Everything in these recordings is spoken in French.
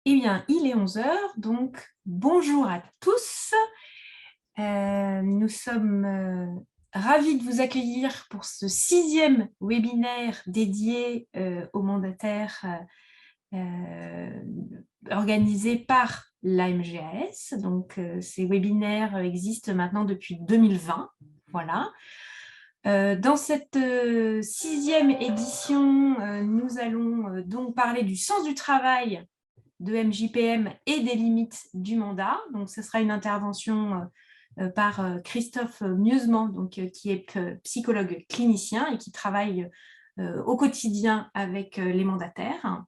Eh bien, il est 11 heures, donc bonjour à tous. Nous sommes ravis de vous accueillir pour ce 6e webinaire dédié aux mandataires organisé par l'AMGAS. Donc, ces webinaires existent maintenant depuis 2020. Voilà. Dans cette 6e édition, nous allons donc parler du sens du travail de MJPM et des limites du mandat. Donc, ce sera une intervention par Christophe Mieusement, donc, qui est psychologue clinicien et qui travaille au quotidien avec les mandataires.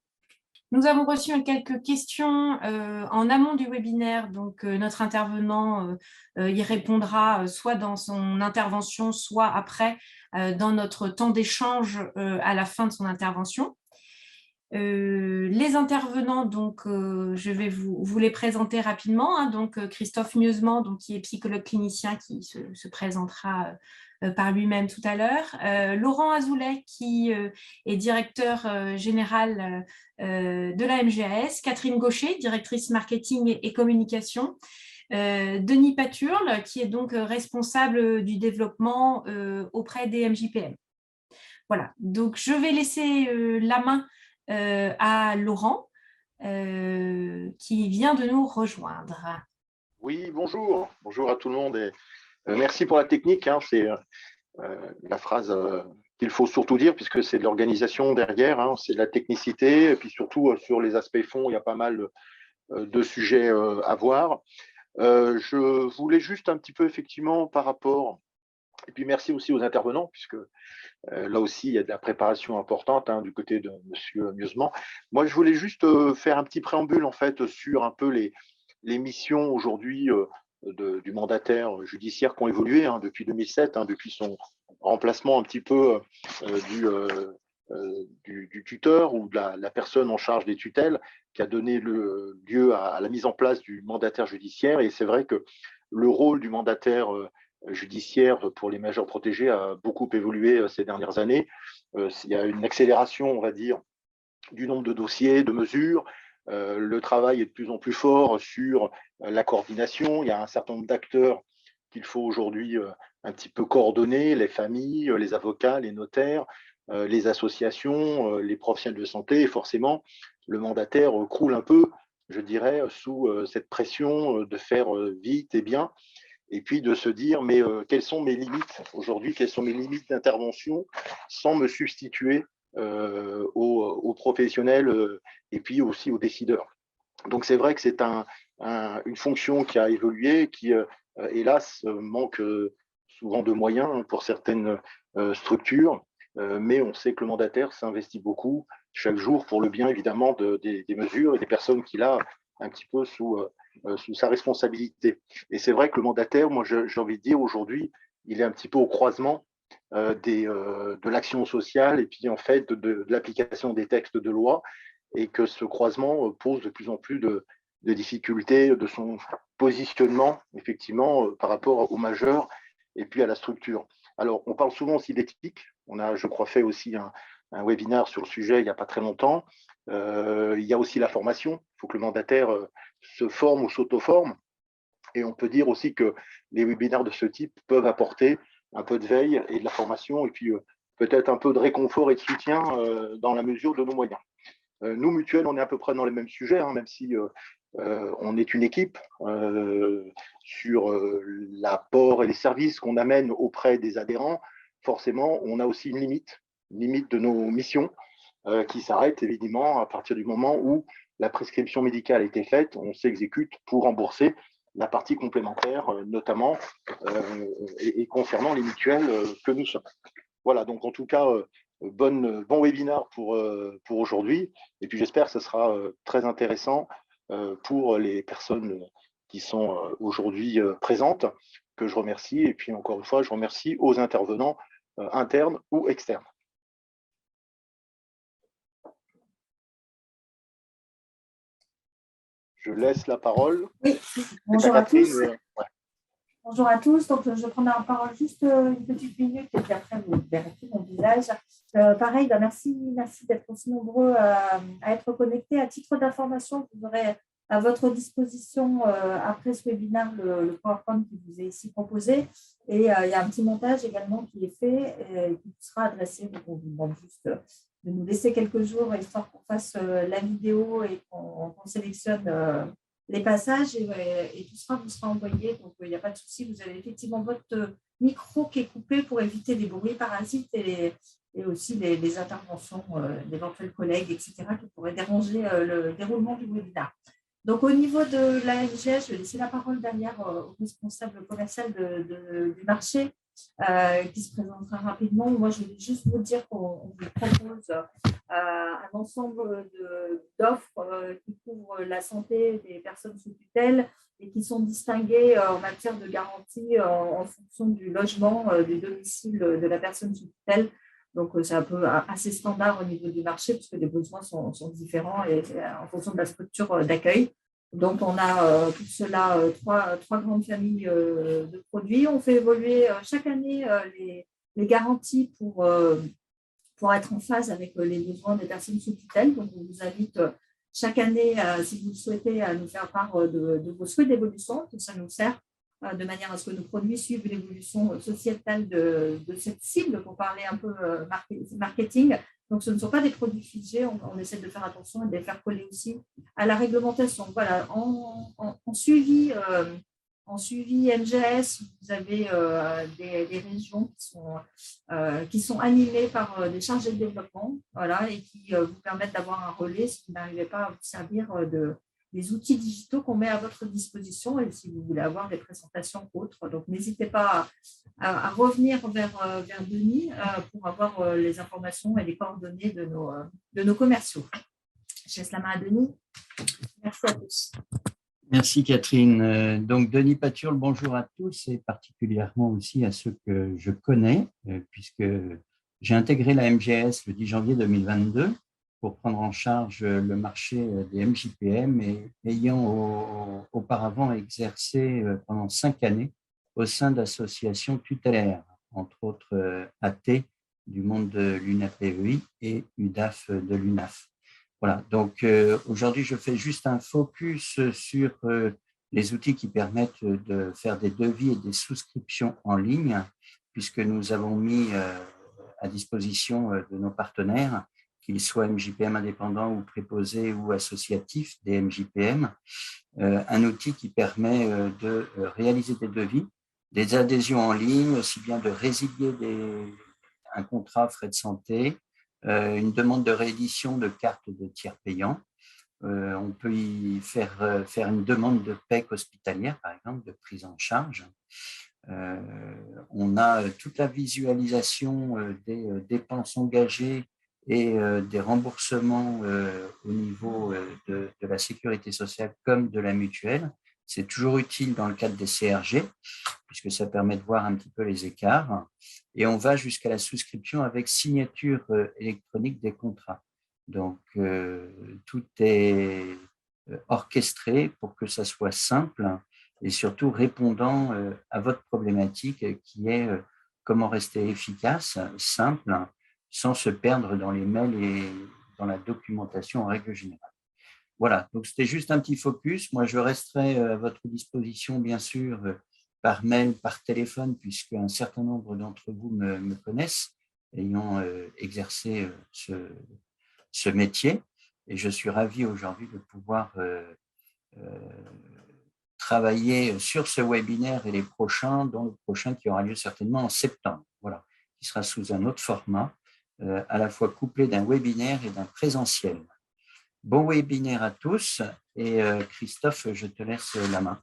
Nous avons reçu quelques questions en amont du webinaire, donc notre intervenant y répondra soit dans son intervention, soit après dans notre temps d'échange à la fin de son intervention. Les intervenants, donc, je vais vous les présenter rapidement. Donc, Christophe Mieusement, donc, qui est psychologue clinicien, qui se présentera par lui-même tout à l'heure. Laurent Azoulay, qui est directeur général de la MGAS. Catherine Gaucher, directrice marketing et communication. Denis Paturle, qui est donc responsable du développement auprès des MJPM. Voilà, donc je vais laisser la main à Laurent, qui vient de nous rejoindre. Oui, bonjour. Bonjour à tout le monde. Et, merci pour la technique. C'est la phrase qu'il faut surtout dire, puisque c'est de l'organisation derrière, c'est de la technicité. Et puis surtout, sur les aspects fonds, il y a pas mal de sujets à voir. Je voulais juste un petit peu, effectivement, par rapport… Et puis merci aussi aux intervenants, puisque là aussi, il y a de la préparation importante du côté de M. Mieusement. Moi, je voulais juste faire un petit préambule, en fait, sur un peu les missions aujourd'hui du mandataire judiciaire qui ont évolué depuis 2007, depuis son remplacement un petit peu du tuteur ou de la personne en charge des tutelles, qui a donné lieu à la mise en place du mandataire judiciaire. Et c'est vrai que le rôle du mandataire judiciaire pour les majeurs protégés a beaucoup évolué ces dernières années. Il y a une accélération, on va dire, du nombre de dossiers, de mesures. Le travail est de plus en plus fort sur la coordination. Il y a un certain nombre d'acteurs qu'il faut aujourd'hui un petit peu coordonner, les familles, les avocats, les notaires, les associations, les professionnels de santé. Et forcément, le mandataire croule un peu, je dirais, sous cette pression de faire vite et bien. Et puis de se dire, mais quelles sont mes limites aujourd'hui, quelles sont mes limites d'intervention sans me substituer aux professionnels et puis aussi aux décideurs. Donc c'est vrai que c'est une fonction qui a évolué, qui hélas manque souvent de moyens pour certaines structures, mais on sait que le mandataire s'investit beaucoup chaque jour pour le bien évidemment des mesures et des personnes qu'il a un petit peu sous sa responsabilité. Et c'est vrai que le mandataire, moi j'ai envie de dire aujourd'hui, il est un petit peu au croisement de l'action sociale et puis en fait de l'application des textes de loi, et que ce croisement pose de plus en plus de difficultés de son positionnement effectivement par rapport aux majeurs et puis à la structure. Alors on parle souvent aussi d'éthique. On a, je crois, fait aussi un webinaire sur le sujet il n'y a pas très longtemps. Il y a aussi la formation. Il faut que le mandataire se forme ou s'auto-forme. Et on peut dire aussi que les webinaires de ce type peuvent apporter un peu de veille et de la formation, et puis peut-être un peu de réconfort et de soutien dans la mesure de nos moyens. Nous, Mutuelle, on est à peu près dans les mêmes sujets, même si on est une équipe sur l'apport et les services qu'on amène auprès des adhérents. Forcément, on a aussi une limite de nos missions qui s'arrête évidemment à partir du moment où la prescription médicale a été faite, on s'exécute pour rembourser la partie complémentaire, notamment, et concernant les mutuelles que nous sommes. Voilà, donc en tout cas, bon webinaire pour aujourd'hui. Et puis j'espère que ce sera très intéressant pour les personnes qui sont aujourd'hui présentes, que je remercie. Et puis encore une fois, je remercie aux intervenants internes ou externes. Je laisse la parole. Oui, bonjour à tous. Bonjour à tous. Donc, je prends la parole juste une petite minute et puis après, vous verrez tout mon visage. Pareil, merci d'être aussi nombreux à être connectés. À titre d'information, vous aurez à votre disposition après ce webinaire le PowerPoint qui vous est ici proposé. Et il y a un petit montage également qui est fait et qui sera adressé. Donc, on vous demande juste de nous laisser quelques jours histoire qu'on fasse la vidéo et qu'on sélectionne les passages et tout ça vous sera envoyé. Donc, il n'y a pas de souci. Vous avez effectivement votre micro qui est coupé pour éviter des bruits parasites et aussi les interventions d'éventuels collègues, etc., qui pourraient déranger le déroulement du webinaire. Donc, au niveau de la l'AMGS, je vais laisser la parole derrière au responsable commercial du marché qui se présentera rapidement. Moi, je vais juste vous dire qu'on vous propose un ensemble d'offres qui couvrent la santé des personnes sous tutelle et qui sont distinguées en matière de garantie en fonction du logement, du domicile de la personne sous tutelle. Donc, c'est un peu assez standard au niveau du marché puisque les besoins sont différents et en fonction de la structure d'accueil. Donc, on a pour cela trois grandes familles de produits. On fait évoluer chaque année les garanties pour être en phase avec les besoins des personnes sous tutelle. Donc, on vous invite chaque année, si vous le souhaitez, à nous faire part de vos souhaits d'évolution. Tout ça nous sert de manière à ce que nos produits suivent l'évolution sociétale de cette cible pour parler un peu marketing. Donc, ce ne sont pas des produits figés. On essaie de faire attention et de les faire coller aussi à la réglementation. Voilà, en suivi MGS, vous avez des régions qui sont animées par des chargés de développement, voilà, et qui vous permettent d'avoir un relais si vous n'arrivez pas à vous servir des outils digitaux qu'on met à votre disposition et si vous voulez avoir des présentations autres. Donc, n'hésitez pas à revenir vers Denis pour avoir les informations et les coordonnées de nos commerciaux. Je laisse la main à Denis. Merci à tous. Merci Catherine. Donc Denis Paturle, bonjour à tous et particulièrement aussi à ceux que je connais puisque j'ai intégré la MGS le 10 janvier 2022 pour prendre en charge le marché des MJPM et ayant auparavant exercé pendant 5 années au sein d'associations tutélaires, entre autres AT du monde de l'UNAPEI et UDAF de l'UNAF. Voilà, donc aujourd'hui, je fais juste un focus sur les outils qui permettent de faire des devis et des souscriptions en ligne, puisque nous avons mis à disposition de nos partenaires, qu'ils soient MJPM indépendants ou préposés ou associatifs des MJPM, un outil qui permet de réaliser des devis, des adhésions en ligne, aussi bien de résilier un contrat frais de santé, une demande de réédition de carte de tiers payant. On peut y faire une demande de PEC hospitalière, par exemple, de prise en charge. On a toute la visualisation des dépenses engagées et des remboursements au niveau de la sécurité sociale comme de la mutuelle. C'est toujours utile dans le cadre des CRG, puisque ça permet de voir un petit peu les écarts. Et on va jusqu'à la souscription avec signature électronique des contrats. Donc, tout est orchestré pour que ça soit simple et surtout répondant à votre problématique qui est comment rester efficace, simple, sans se perdre dans les mails et dans la documentation en règle générale. Voilà, donc c'était juste un petit focus. Moi, je resterai à votre disposition, bien sûr, par mail, par téléphone, puisque un certain nombre d'entre vous me connaissent, ayant exercé ce métier. Et je suis ravi aujourd'hui de pouvoir travailler sur ce webinaire et les prochains, dont le prochain qui aura lieu certainement en septembre, voilà, qui sera sous un autre format, à la fois couplé d'un webinaire et d'un présentiel. Bon webinaire à tous et Christophe, je te laisse la main.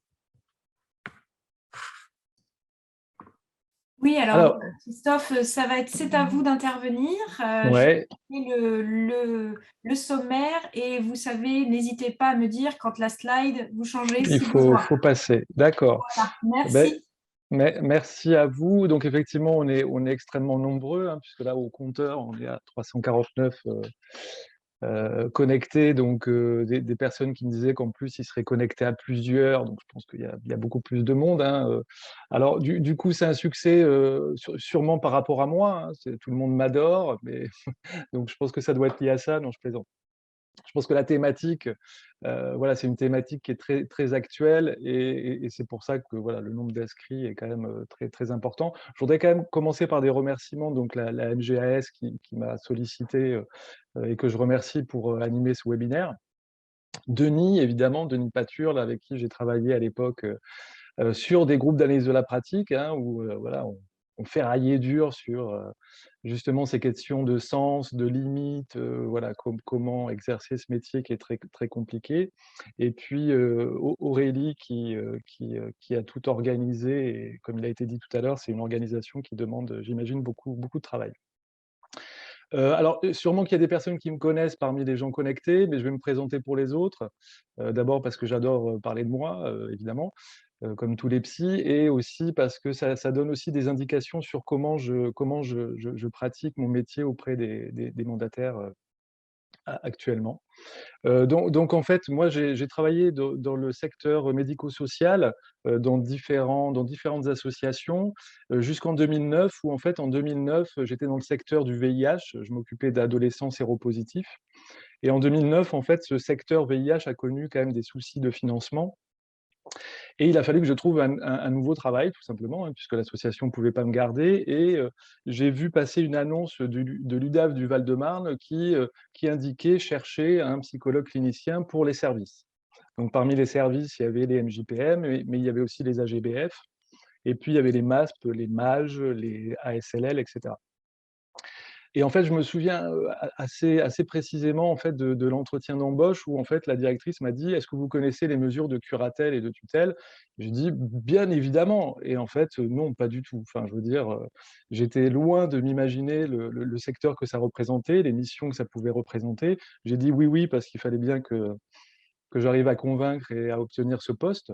Oui, alors Christophe, c'est à vous d'intervenir. Ouais. Je vais le sommaire et vous savez, n'hésitez pas à me dire quand la slide, vous changez. Il faut passer, d'accord. Voilà, merci. Merci à vous. Donc effectivement, on est extrêmement nombreux, hein, puisque là, au compteur, on est à 349 connecter donc des personnes qui me disaient qu'en plus ils seraient connectés à plusieurs, donc je pense qu'il y a beaucoup plus de monde, hein. Alors du coup c'est un succès sûrement par rapport à moi, hein, tout le monde m'adore, mais donc je pense que ça doit être lié à ça, non je plaisante. Je pense que la thématique, voilà, c'est une thématique qui est très, très actuelle et c'est pour ça que voilà, le nombre d'inscrits est quand même très, très important. Je voudrais quand même commencer par des remerciements, donc la MGAS qui m'a sollicité et que je remercie pour animer ce webinaire. Denis, évidemment, Denis Paturle, avec qui j'ai travaillé à l'époque sur des groupes d'analyse de la pratique, hein, où voilà, on ferraillait dur sur justement ces questions de sens, de limites, voilà, comment exercer ce métier qui est très, très compliqué. Et puis Aurélie qui a tout organisé, et comme il a été dit tout à l'heure, c'est une organisation qui demande, j'imagine, beaucoup, beaucoup de travail. Alors, sûrement qu'il y a des personnes qui me connaissent parmi les gens connectés, mais je vais me présenter pour les autres. D'abord parce que j'adore parler de moi, évidemment, comme tous les psys, et aussi parce que ça donne aussi des indications sur comment je pratique mon métier auprès des mandataires actuellement. Donc en fait, moi, j'ai travaillé dans le secteur médico-social, dans différentes associations, jusqu'en 2009, où en fait, en 2009, j'étais dans le secteur du VIH, je m'occupais d'adolescents séropositifs. Et en 2009, en fait, ce secteur VIH a connu quand même des soucis de financement. Et il a fallu que je trouve un nouveau travail, tout simplement, hein, puisque l'association ne pouvait pas me garder. Et j'ai vu passer une annonce de l'UDAF du Val-de-Marne qui indiquait chercher un psychologue clinicien pour les services. Donc, parmi les services, il y avait les MJPM, mais il y avait aussi les AGBF. Et puis, il y avait les MASP, les MAGE, les ASLL, etc. Et en fait, je me souviens assez précisément en fait, de l'entretien d'embauche où en fait, la directrice m'a dit « Est-ce que vous connaissez les mesures de curatelle et de tutelle ?» J'ai dit « Bien évidemment ». Et en fait, non, pas du tout. Enfin, je veux dire, j'étais loin de m'imaginer le secteur que ça représentait, les missions que ça pouvait représenter. J'ai dit « Oui, oui », parce qu'il fallait bien que j'arrive à convaincre et à obtenir ce poste.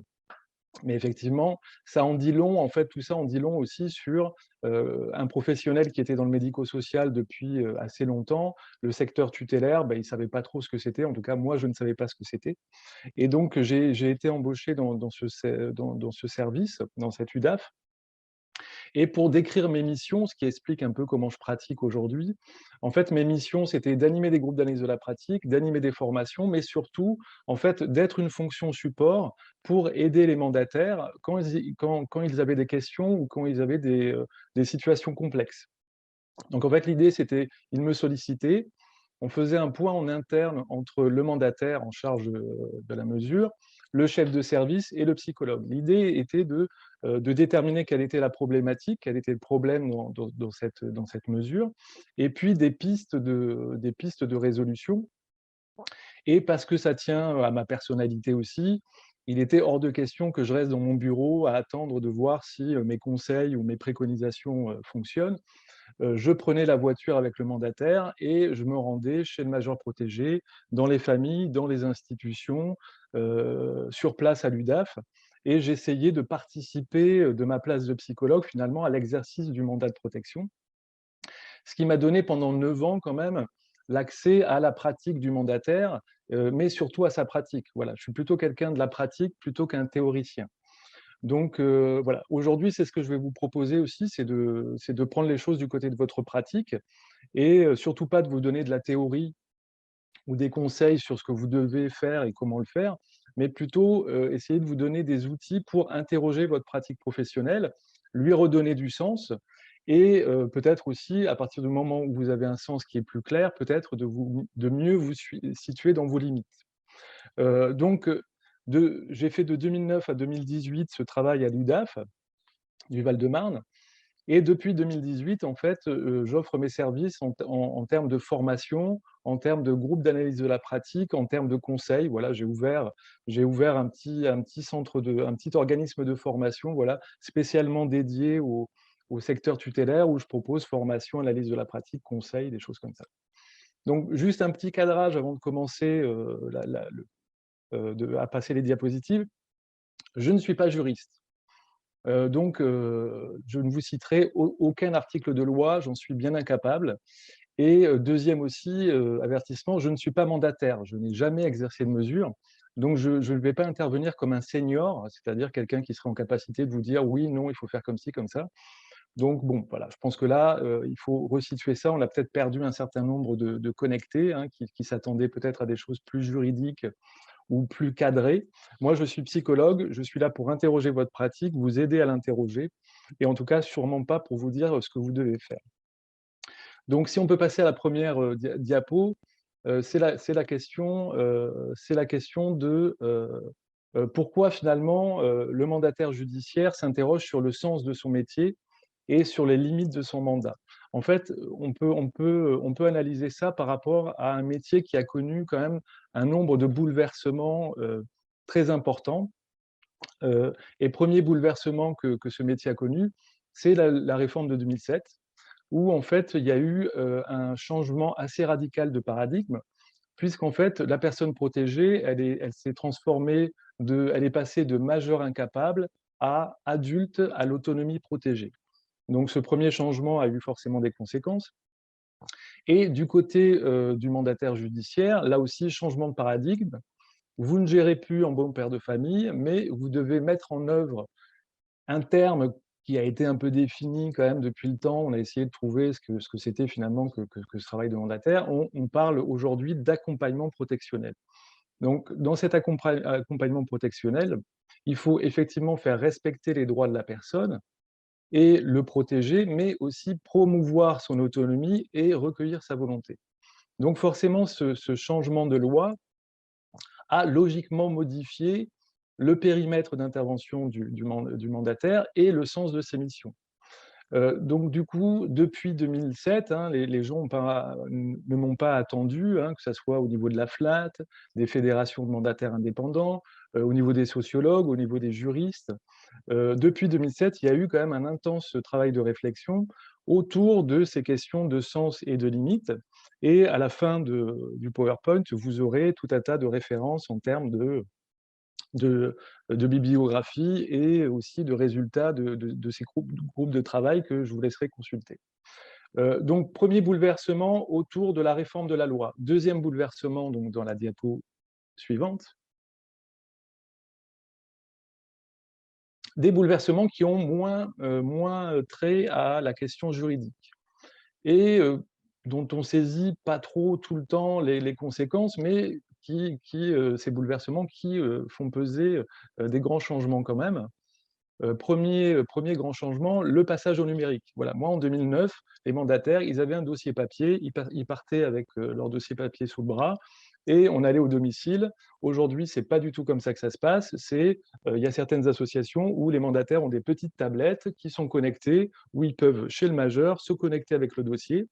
Mais effectivement, ça en dit long, en fait, tout ça en dit long aussi sur un professionnel qui était dans le médico-social depuis assez longtemps. Le secteur tutélaire, ben, il ne savait pas trop ce que c'était. En tout cas, moi, je ne savais pas ce que c'était. Et donc, j'ai été embauché dans ce service, dans cette UDAF. Et pour décrire mes missions, ce qui explique un peu comment je pratique aujourd'hui, en fait, mes missions, c'était d'animer des groupes d'analyse de la pratique, d'animer des formations, mais surtout, en fait, d'être une fonction support pour aider les mandataires quand ils avaient des questions ou quand ils avaient des situations complexes. Donc, en fait, l'idée, c'était, ils me sollicitaient, on faisait un point en interne entre le mandataire en charge de la mesure, le chef de service et le psychologue. L'idée était de déterminer quelle était la problématique, quel était le problème dans cette mesure, et puis des pistes de résolution. Et parce que ça tient à ma personnalité aussi, il était hors de question que je reste dans mon bureau à attendre de voir si mes conseils ou mes préconisations fonctionnent. Je prenais la voiture avec le mandataire et je me rendais chez le major protégé, dans les familles, dans les institutions, sur place à l'UDAF, et j'essayais de participer de ma place de psychologue finalement à l'exercice du mandat de protection, ce qui m'a donné pendant 9 ans quand même l'accès à la pratique du mandataire, mais surtout à sa pratique. Voilà, je suis plutôt quelqu'un de la pratique plutôt qu'un théoricien. Donc voilà, aujourd'hui, c'est ce que je vais vous proposer aussi, c'est de prendre les choses du côté de votre pratique et surtout pas de vous donner de la théorie ou des conseils sur ce que vous devez faire et comment le faire, mais plutôt essayer de vous donner des outils pour interroger votre pratique professionnelle, lui redonner du sens et peut-être aussi, à partir du moment où vous avez un sens qui est plus clair, peut-être de mieux vous situer dans vos limites. Donc, j'ai fait de 2009 à 2018 ce travail à l'UDAF du Val-de-Marne. Et depuis 2018, en fait, j'offre mes services en termes de formation, en termes de groupe d'analyse de la pratique, en termes de conseils. Voilà, j'ai ouvert un petit organisme de formation, voilà, spécialement dédié au secteur tutélaire où je propose formation, analyse de la pratique, conseils, des choses comme ça. Donc, juste un petit cadrage avant de commencer à passer les diapositives. Je ne suis pas juriste. Donc, je ne vous citerai aucun article de loi, j'en suis bien incapable. Et deuxième aussi avertissement, je ne suis pas mandataire, je n'ai jamais exercé de mesure, donc je ne vais pas intervenir comme un senior, c'est-à-dire quelqu'un qui serait en capacité de vous dire oui, non, il faut faire comme ci, comme ça. Donc bon, voilà, je pense que là, il faut resituer ça. On a peut-être perdu un certain nombre de connectés hein, qui s'attendaient peut-être à des choses plus juridiques ou plus cadrées. Moi, je suis psychologue, je suis là pour interroger votre pratique, vous aider à l'interroger, et en tout cas, sûrement pas pour vous dire ce que vous devez faire. Donc, si on peut passer à la première diapo, c'est la question de pourquoi finalement le mandataire judiciaire s'interroge sur le sens de son métier et sur les limites de son mandat. En fait, on peut analyser ça par rapport à un métier qui a connu quand même un nombre de bouleversements très importants. Et premier bouleversement que ce métier a connu, c'est la réforme de 2007, où en fait il y a eu un changement assez radical de paradigme, puisqu'en fait la personne protégée, elle s'est transformée, elle est passée de majeur incapable à adulte à l'autonomie protégée. Donc ce premier changement a eu forcément des conséquences. Et du côté du mandataire judiciaire, là aussi, changement de paradigme. Vous ne gérez plus en bon père de famille, mais vous devez mettre en œuvre un terme qui a été un peu défini quand même depuis le temps. On a essayé de trouver ce que c'était finalement que ce travail de mandataire. On parle aujourd'hui d'accompagnement protectionnel. Donc, dans cet accompagnement protectionnel, il faut effectivement faire respecter les droits de la personne et le protéger, mais aussi promouvoir son autonomie et recueillir sa volonté. Donc forcément, ce changement de loi a logiquement modifié le périmètre d'intervention du mandataire et le sens de ses missions. Donc du coup, depuis 2007, hein, les gens ne m'ont pas attendu, hein, que ce soit au niveau de la FLAT, des fédérations de mandataires indépendants, au niveau des sociologues, au niveau des juristes. Depuis 2007, il y a eu quand même un intense travail de réflexion autour de ces questions de sens et de limites. Et à la fin du PowerPoint, vous aurez tout un tas de références en termes de bibliographie et aussi de résultats de ces groupes de travail que je vous laisserai consulter. Donc, premier bouleversement autour de la réforme de la loi. Deuxième bouleversement, donc, dans la diapo suivante. Des bouleversements qui ont moins trait à la question juridique et dont on saisit pas trop tout le temps les conséquences, mais ces bouleversements qui font peser des grands changements quand même. Premier grand changement, le passage au numérique. Voilà, moi, en 2009, les mandataires, ils avaient un dossier papier, ils partaient avec leur dossier papier sous le bras, et on allait au domicile. Aujourd'hui, c'est pas du tout comme ça que ça se passe. Il y a certaines associations où les mandataires ont des petites tablettes qui sont connectées, où ils peuvent, chez le majeur, se connecter avec le dossier.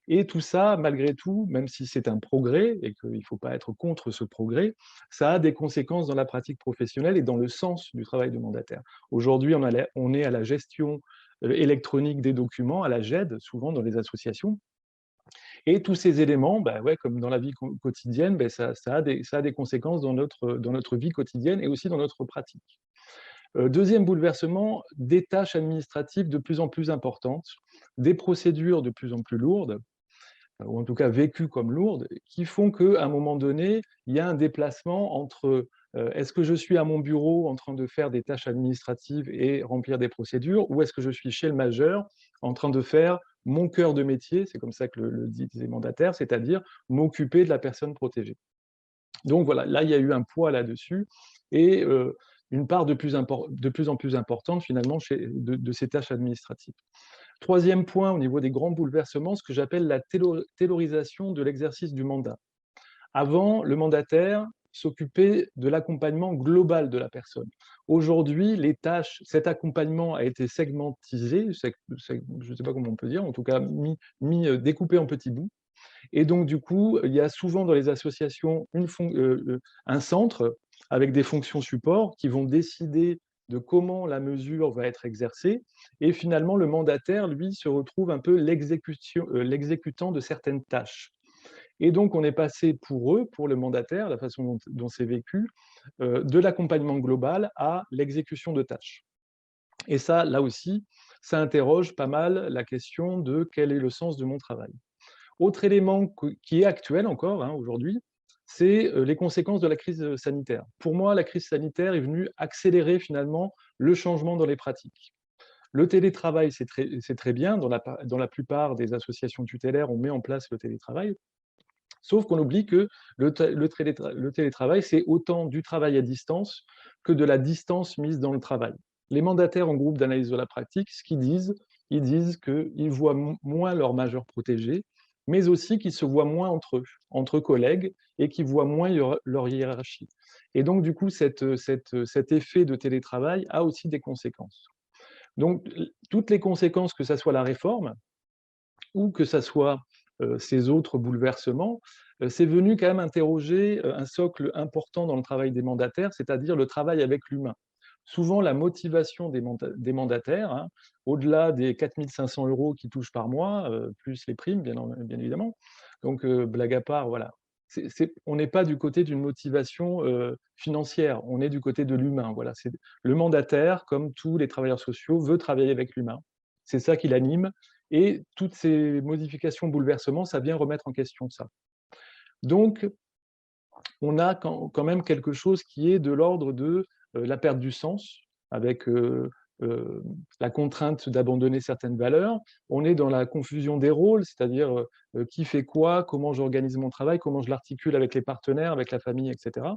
Et tout ça, malgré tout, même si c'est un progrès, et qu'il ne faut pas être contre ce progrès, ça a des conséquences dans la pratique professionnelle et dans le sens du travail de mandataire. Aujourd'hui, on est à la gestion électronique des documents, à la GED, souvent dans les associations. Et tous ces éléments, ouais, comme dans la vie quotidienne, ça a des conséquences dans notre vie quotidienne et aussi dans notre pratique. Deuxième bouleversement, des tâches administratives de plus en plus importantes, des procédures de plus en plus lourdes, ou en tout cas vécues comme lourdes, qui font qu'à un moment donné, il y a un déplacement entre est-ce que je suis à mon bureau en train de faire des tâches administratives et remplir des procédures, ou est-ce que je suis chez le majeur en train de faire mon cœur de métier, c'est comme ça que le disent les mandataires, c'est-à-dire m'occuper de la personne protégée. Donc voilà, là, il y a eu un poids là-dessus, et une part de plus en plus importante finalement de ces tâches administratives. Troisième point, au niveau des grands bouleversements, ce que j'appelle la taylorisation de l'exercice du mandat. Avant, le mandataire s'occupait de l'accompagnement global de la personne. Aujourd'hui, les tâches, cet accompagnement a été segmentisé, je ne sais pas comment on peut dire, en tout cas découpé en petits bouts. Et donc, du coup, il y a souvent dans les associations un centre avec des fonctions support qui vont décider de comment la mesure va être exercée. Et finalement, le mandataire, lui, se retrouve un peu l'exécutant de certaines tâches. Et donc, on est passé pour eux, pour le mandataire, la façon dont c'est vécu, de l'accompagnement global à l'exécution de tâches. Et ça, là aussi, ça interroge pas mal la question de quel est le sens de mon travail. Autre élément qui est actuel encore aujourd'hui, c'est les conséquences de la crise sanitaire. Pour moi, la crise sanitaire est venue accélérer finalement le changement dans les pratiques. Le télétravail, c'est très bien. Dans la plupart des associations tutélaires, on met en place le télétravail. Sauf qu'on oublie que le télétravail, c'est autant du travail à distance que de la distance mise dans le travail. Les mandataires en groupe d'analyse de la pratique, ce qu'ils disent, ils disent qu'ils voient moins leurs majeurs protégés, mais aussi qu'ils se voient moins entre eux, entre collègues, et qu'ils voient moins leur hiérarchie. Et donc, du coup, cet effet de télétravail a aussi des conséquences. Donc, toutes les conséquences, que ce soit la réforme ou que ce soit ces autres bouleversements, c'est venu quand même interroger un socle important dans le travail des mandataires, c'est-à-dire le travail avec l'humain. Souvent, la motivation des mandataires, hein, au-delà des 4 500 € qu'ils touchent par mois, plus les primes, bien évidemment. Donc, blague à part, voilà. On n'est pas du côté d'une motivation financière, on est du côté de l'humain. Voilà. Le mandataire, comme tous les travailleurs sociaux, veut travailler avec l'humain. C'est ça qui l'anime. Et toutes ces modifications, bouleversements, ça vient remettre en question ça. Donc, on a quand même quelque chose qui est de l'ordre de la perte du sens, avec la contrainte d'abandonner certaines valeurs. On est dans la confusion des rôles, c'est-à-dire qui fait quoi, comment j'organise mon travail, comment je l'articule avec les partenaires, avec la famille, etc.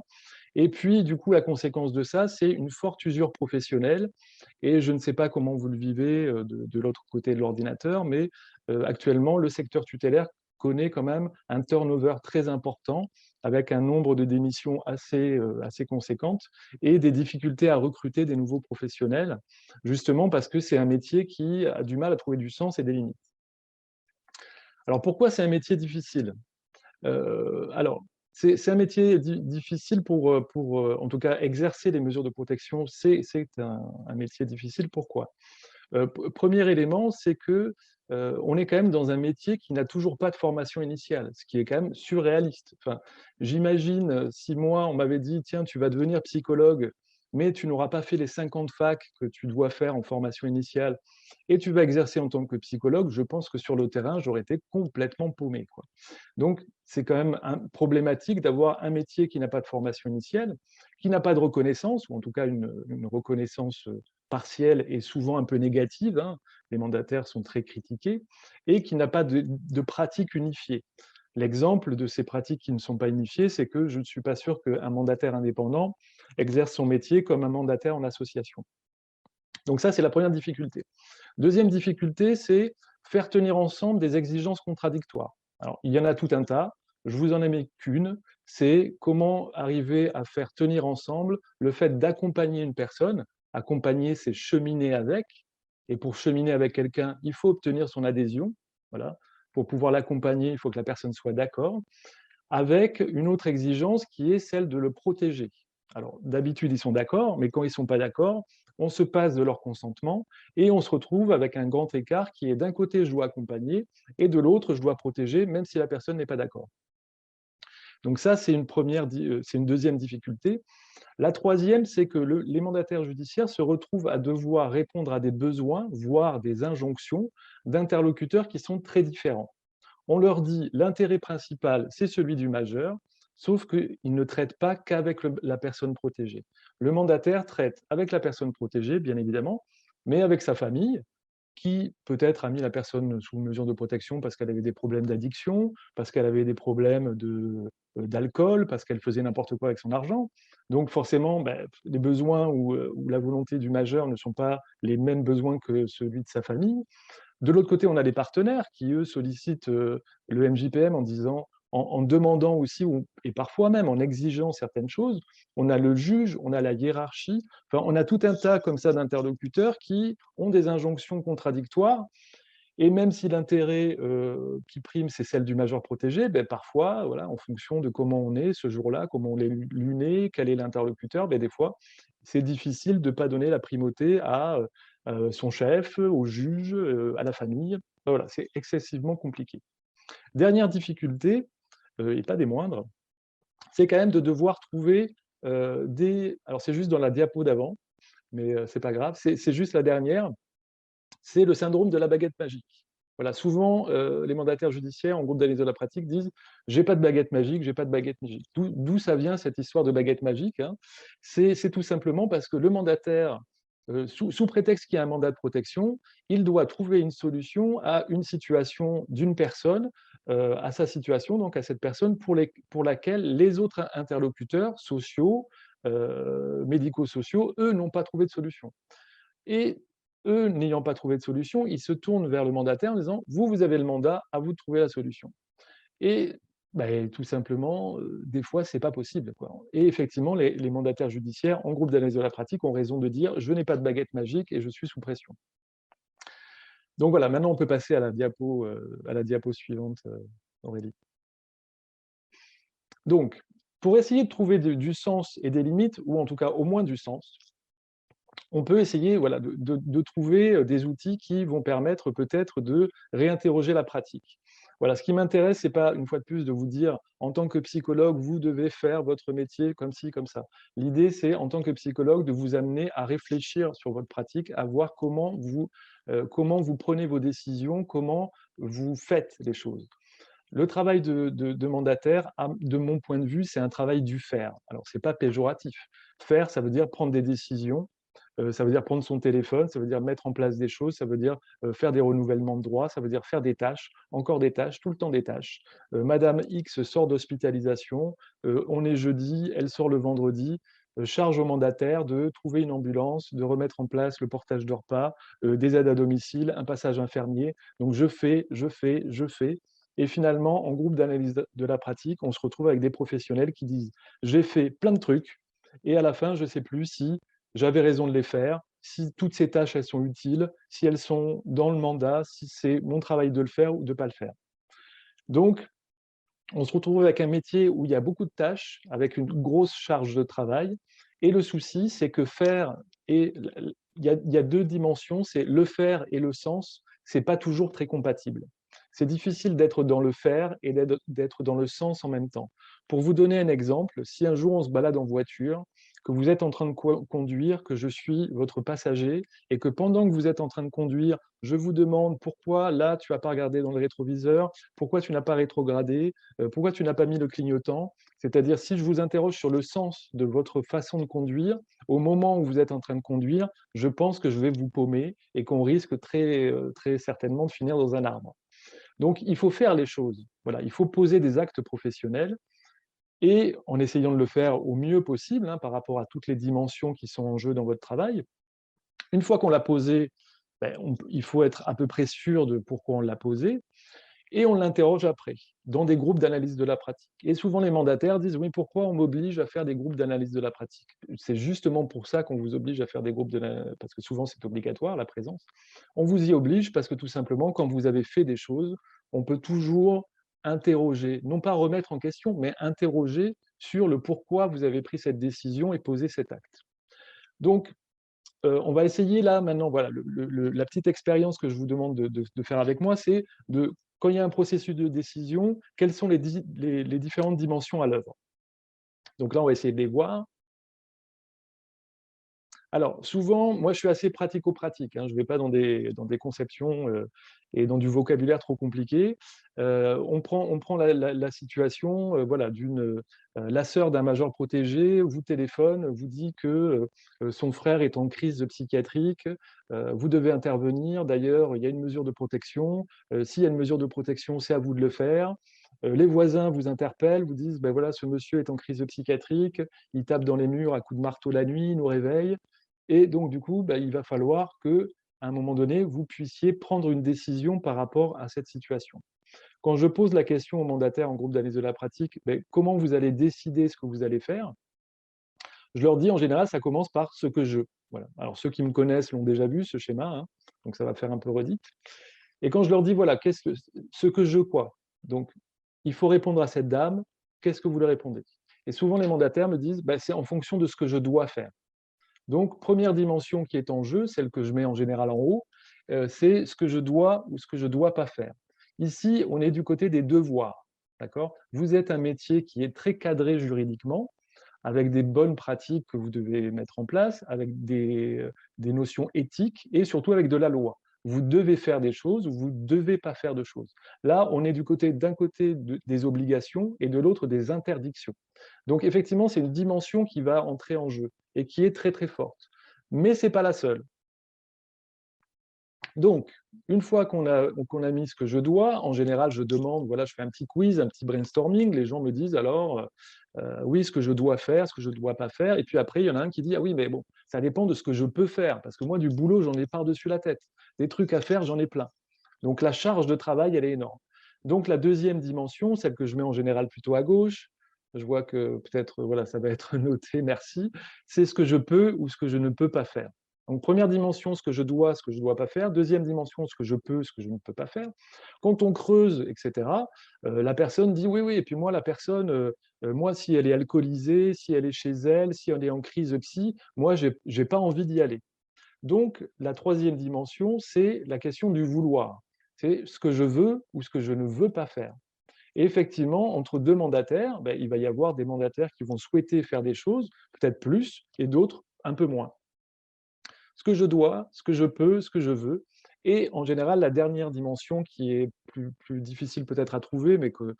Et puis, du coup, la conséquence de ça, c'est une forte usure professionnelle. Et je ne sais pas comment vous le vivez de l'autre côté de l'ordinateur, mais actuellement, le secteur tutélaire connaît quand même un turnover très important, avec un nombre de démissions assez conséquentes et des difficultés à recruter des nouveaux professionnels, justement parce que c'est un métier qui a du mal à trouver du sens et des limites. Alors, pourquoi c'est un métier difficile ? Alors, c'est un métier difficile pour, en tout cas, exercer les mesures de protection, c'est un métier difficile. Pourquoi ? Premier élément, c'est que on est quand même dans un métier qui n'a toujours pas de formation initiale, ce qui est quand même surréaliste. Enfin, j'imagine si moi, on m'avait dit, tiens, tu vas devenir psychologue, mais tu n'auras pas fait les 50 facs que tu dois faire en formation initiale, et tu vas exercer en tant que psychologue, je pense que sur le terrain, j'aurais été complètement paumé, quoi. Donc, c'est quand même problématique d'avoir un métier qui n'a pas de formation initiale, qui n'a pas de reconnaissance, ou en tout cas une reconnaissance partielle et souvent un peu négative, hein, les mandataires sont très critiqués, et qui n'a pas de pratique unifiée. L'exemple de ces pratiques qui ne sont pas unifiées, c'est que je ne suis pas sûr qu'un mandataire indépendant exerce son métier comme un mandataire en association. Donc ça, c'est la première difficulté. Deuxième difficulté, c'est faire tenir ensemble des exigences contradictoires. Alors, il y en a tout un tas, je vous en ai mis qu'une, c'est comment arriver à faire tenir ensemble le fait d'accompagner une personne. Accompagner, c'est cheminer avec, et pour cheminer avec quelqu'un, il faut obtenir son adhésion. Voilà. Pour pouvoir l'accompagner, il faut que la personne soit d'accord, avec une autre exigence qui est celle de le protéger. Alors, d'habitude, ils sont d'accord, mais quand ils ne sont pas d'accord, on se passe de leur consentement et on se retrouve avec un grand écart qui est d'un côté, je dois accompagner, et de l'autre, je dois protéger, même si la personne n'est pas d'accord. Donc ça, c'est une deuxième difficulté. La troisième, c'est que les mandataires judiciaires se retrouvent à devoir répondre à des besoins, voire des injonctions d'interlocuteurs qui sont très différents. On leur dit l'intérêt principal, c'est celui du majeur, sauf qu'ils ne traitent pas qu'avec la personne protégée. Le mandataire traite avec la personne protégée, bien évidemment, mais avec sa famille, qui peut-être a mis la personne sous mesure de protection parce qu'elle avait des problèmes d'addiction, parce qu'elle avait des problèmes d'alcool, parce qu'elle faisait n'importe quoi avec son argent. Donc forcément, les besoins ou la volonté du majeur ne sont pas les mêmes besoins que celui de sa famille. De l'autre côté, on a les partenaires qui, eux, sollicitent le MJPM en demandant aussi, et parfois même en exigeant certaines choses. On a le juge, on a la hiérarchie, enfin, on a tout un tas comme ça d'interlocuteurs qui ont des injonctions contradictoires. Et même si l'intérêt qui prime, c'est celle du majeur protégé, parfois, voilà, en fonction de comment on est ce jour-là, comment on est luné, quel est l'interlocuteur, des fois, c'est difficile de ne pas donner la primauté à son chef, au juge, à la famille. Voilà, c'est excessivement compliqué. Dernière difficulté, et pas des moindres, c'est quand même de devoir trouver Alors, c'est juste dans la diapo d'avant, mais c'est pas grave, c'est juste la dernière, c'est le syndrome de la baguette magique. Voilà, souvent, les mandataires judiciaires en groupe d'analyse de la pratique disent « j'ai pas de baguette magique, j'ai pas de baguette magique ». D'où ça vient cette histoire de baguette magique, hein. C'est tout simplement parce que le mandataire, sous prétexte qu'il y a un mandat de protection, il doit trouver une solution à une situation d'une personne, à sa situation, donc à cette personne pour laquelle les autres interlocuteurs sociaux, médico-sociaux, eux, n'ont pas trouvé de solution. Et eux, n'ayant pas trouvé de solution, ils se tournent vers le mandataire en disant « vous, vous avez le mandat, à vous de trouver la solution ». Et ben, tout simplement, des fois, ce n'est pas possible, quoi. Et effectivement, les mandataires judiciaires, en groupe d'analyse de la pratique, ont raison de dire « je n'ai pas de baguette magique et je suis sous pression ». Donc voilà, maintenant, on peut passer à la diapo suivante, Aurélie. Donc, pour essayer de trouver du sens et des limites, ou en tout cas au moins du sens, on peut essayer voilà, de trouver des outils qui vont permettre peut-être de réinterroger la pratique. Voilà, ce qui m'intéresse, ce n'est pas, une fois de plus, de vous dire, en tant que psychologue, vous devez faire votre métier comme ci, comme ça. L'idée, c'est, en tant que psychologue, de vous amener à réfléchir sur votre pratique, à voir comment vous prenez vos décisions, comment vous faites les choses. Le travail de mandataire, de mon point de vue, c'est un travail du faire. Alors, ce n'est pas péjoratif. Faire, ça veut dire prendre des décisions, ça veut dire prendre son téléphone, ça veut dire mettre en place des choses, ça veut dire faire des renouvellements de droits, ça veut dire faire des tâches, encore des tâches, tout le temps des tâches. Madame X sort d'hospitalisation, on est jeudi, elle sort le vendredi, charge au mandataire de trouver une ambulance, de remettre en place le portage de repas, des aides à domicile, un passage infirmier. Donc je fais. Et finalement, en groupe d'analyse de la pratique, on se retrouve avec des professionnels qui disent « j'ai fait plein de trucs » et à la fin, je ne sais plus si j'avais raison de les faire, si toutes ces tâches, elles sont utiles, si elles sont dans le mandat, si c'est mon travail de le faire ou de ne pas le faire. Donc, on se retrouve avec un métier où il y a beaucoup de tâches, avec une grosse charge de travail, et le souci, c'est que faire, et il y a deux dimensions, c'est le faire et le sens, ce n'est pas toujours très compatible. C'est difficile d'être dans le faire et d'être dans le sens en même temps. Pour vous donner un exemple, si un jour on se balade en voiture, que vous êtes en train de conduire, que je suis votre passager, et que pendant que vous êtes en train de conduire, je vous demande pourquoi là tu n'as pas regardé dans le rétroviseur, pourquoi tu n'as pas rétrogradé, pourquoi tu n'as pas mis le clignotant, c'est-à-dire si je vous interroge sur le sens de votre façon de conduire, au moment où vous êtes en train de conduire, je pense que je vais vous paumer et qu'on risque très certainement de finir dans un arbre. Donc, il faut faire les choses. Voilà, il faut poser des actes professionnels et en essayant de le faire au mieux possible par rapport à toutes les dimensions qui sont en jeu dans votre travail. Une fois qu'on l'a posé, il faut être à peu près sûr de pourquoi on l'a posé et on l'interroge après, dans des groupes d'analyse de la pratique. Et souvent, les mandataires disent « oui, pourquoi on m'oblige à faire des groupes d'analyse de la pratique ?» C'est justement pour ça qu'on vous oblige à faire des groupes parce que souvent, c'est obligatoire, la présence. On vous y oblige parce que tout simplement, quand vous avez fait des choses, on peut toujours interroger, non pas remettre en question, mais interroger sur le pourquoi vous avez pris cette décision et posé cet acte. Donc, on va essayer là, maintenant, voilà, la petite expérience que je vous demande de faire avec moi, c'est quand il y a un processus de décision, quelles sont les différentes dimensions à l'œuvre. Donc là, on va essayer de les voir. Alors, souvent, moi, je suis assez pratico-pratique. Je ne vais pas dans des conceptions et dans du vocabulaire trop compliqué. On prend la situation voilà, la sœur d'un major protégé vous téléphone, vous dit que son frère est en crise psychiatrique, vous devez intervenir. D'ailleurs, il y a une mesure de protection. S'il y a une mesure de protection, c'est à vous de le faire. Les voisins vous interpellent, vous disent ben voilà, ce monsieur est en crise psychiatrique, il tape dans les murs à coups de marteau la nuit, il nous réveille. Et donc, du coup, il va falloir qu'à un moment donné, vous puissiez prendre une décision par rapport à cette situation. Quand je pose la question aux mandataires en groupe d'analyse de la pratique, comment vous allez décider ce que vous allez faire, je leur dis en général, ça commence par ce que je. Voilà. Alors, ceux qui me connaissent l'ont déjà vu, ce schéma, donc ça va faire un peu redite. Et quand je leur dis, voilà, ce que je quoi, donc il faut répondre à cette dame, qu'est-ce que vous leur répondez? Et souvent, les mandataires me disent, c'est en fonction de ce que je dois faire. Donc, première dimension qui est en jeu, celle que je mets en général en haut, c'est ce que je dois ou ce que je ne dois pas faire. Ici, on est du côté des devoirs. Vous êtes un métier qui est très cadré juridiquement, avec des bonnes pratiques que vous devez mettre en place, avec des notions éthiques et surtout avec de la loi. vous devez faire des choses ou vous ne devez pas faire de choses. Là, on est d'un côté des obligations et de l'autre des interdictions. Donc effectivement, c'est une dimension qui va entrer en jeu et qui est très très forte. Mais ce n'est pas la seule. Donc, une fois qu'on a mis ce que je dois, en général, je demande, voilà, je fais un petit quiz, un petit brainstorming, les gens me disent alors, oui, ce que je dois faire, ce que je ne dois pas faire, et puis après, il y en a un qui dit, ah oui, mais bon, ça dépend de ce que je peux faire, parce que moi, du boulot, j'en ai par-dessus la tête. Des trucs à faire, j'en ai plein. Donc, la charge de travail, elle est énorme. Donc, la deuxième dimension, celle que je mets en général plutôt à gauche, je vois que peut-être, voilà, ça va être noté, merci, c'est ce que je peux ou ce que je ne peux pas faire. Donc, première dimension, ce que je dois pas faire. Deuxième dimension, ce que je peux, ce que je ne peux pas faire. Quand on creuse, etc., la personne dit oui, oui. Et puis moi, la personne, moi, si elle est alcoolisée, si elle est chez elle, si elle est en crise psy, moi, je n'ai pas envie d'y aller. Donc, la troisième dimension, c'est la question du vouloir. C'est ce que je veux ou ce que je ne veux pas faire. Et effectivement, entre deux mandataires, ben, il va y avoir des mandataires qui vont souhaiter faire des choses, peut-être plus, et d'autres un peu moins. Ce que je dois, ce que je peux, ce que je veux. Et en général, la dernière dimension qui est plus difficile peut-être à trouver, mais que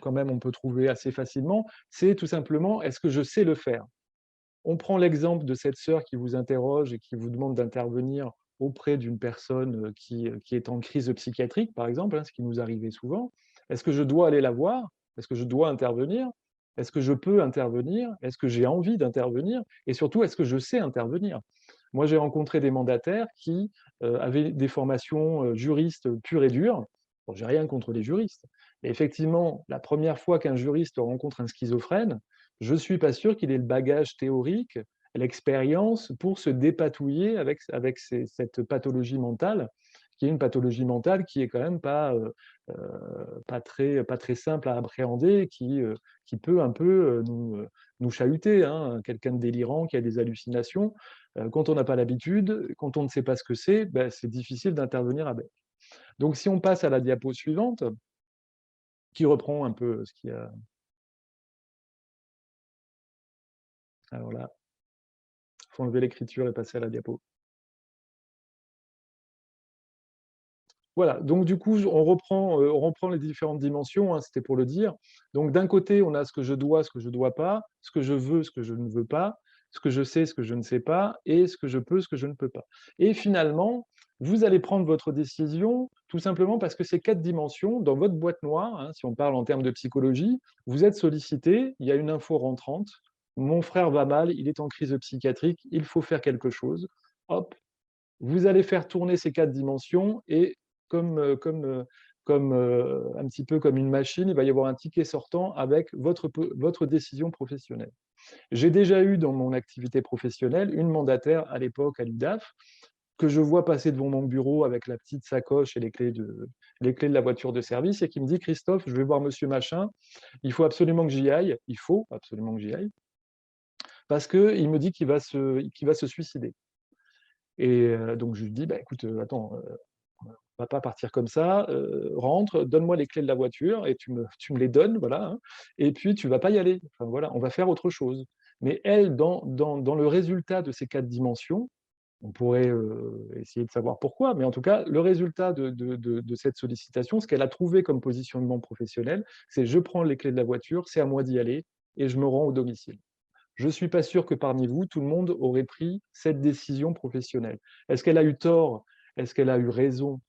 quand même on peut trouver assez facilement, c'est tout simplement, est-ce que je sais le faire? On prend l'exemple de cette sœur qui vous interroge et qui vous demande d'intervenir auprès d'une personne qui est en crise psychiatrique, par exemple, hein, ce qui nous arrivait souvent. Est-ce que je dois aller la voir? Est-ce que je dois intervenir? Est-ce que je peux intervenir? Est-ce que j'ai envie d'intervenir? Et surtout, est-ce que je sais intervenir? Moi, j'ai rencontré des mandataires qui avaient des formations juristes pures et dures. Bon, j'ai rien contre les juristes. Mais effectivement, la première fois qu'un juriste rencontre un schizophrène, je ne suis pas sûr qu'il ait le bagage théorique, l'expérience pour se dépatouiller avec cette pathologie mentale, qui est une pathologie mentale qui est quand même pas très simple à appréhender, qui peut un peu nous chahuter. Hein. Quelqu'un de délirant qui a des hallucinations, quand on n'a pas l'habitude, quand on ne sait pas ce que c'est, ben, c'est difficile d'intervenir avec. Donc si on passe à la diapo suivante, qui reprend un peu ce qu'il y a. Alors là, il faut enlever l'écriture et passer à la diapo. Voilà, donc du coup, on reprend les différentes dimensions, hein, c'était pour le dire. Donc d'un côté, on a ce que je dois, ce que je ne dois pas, ce que je veux, ce que je ne veux pas, ce que je sais, ce que je ne sais pas, et ce que je peux, ce que je ne peux pas. Et finalement, vous allez prendre votre décision tout simplement parce que ces 4 dimensions, dans votre boîte noire, hein, si on parle en termes de psychologie, vous êtes sollicité, il y a une info rentrante, mon frère va mal, il est en crise psychiatrique, il faut faire quelque chose. Hop, vous allez faire tourner ces 4 dimensions et comme un petit peu comme une machine, il va y avoir un ticket sortant avec votre décision professionnelle. J'ai déjà eu dans mon activité professionnelle une mandataire à l'époque à l'UDAF que je vois passer devant mon bureau avec la petite sacoche et les clés de la voiture de service et qui me dit « Christophe, je vais voir monsieur machin, il faut absolument que j'y aille, il faut absolument que j'y aille, parce qu'il me dit qu'il va se suicider. » Et donc je lui dis bah, « Écoute, attends, on va pas partir comme ça, rentre, donne-moi les clés de la voiture et tu me les donnes, voilà, hein, et puis tu vas pas y aller. Enfin, voilà, on va faire autre chose. » Mais elle, dans le résultat de ces 4 dimensions, on pourrait essayer de savoir pourquoi, mais en tout cas, le résultat de cette sollicitation, ce qu'elle a trouvé comme positionnement professionnel, c'est je prends les clés de la voiture, c'est à moi d'y aller et je me rends au domicile. Je ne suis pas sûr que parmi vous, tout le monde aurait pris cette décision professionnelle. Est-ce qu'elle a eu tort? Est-ce qu'elle a eu raison?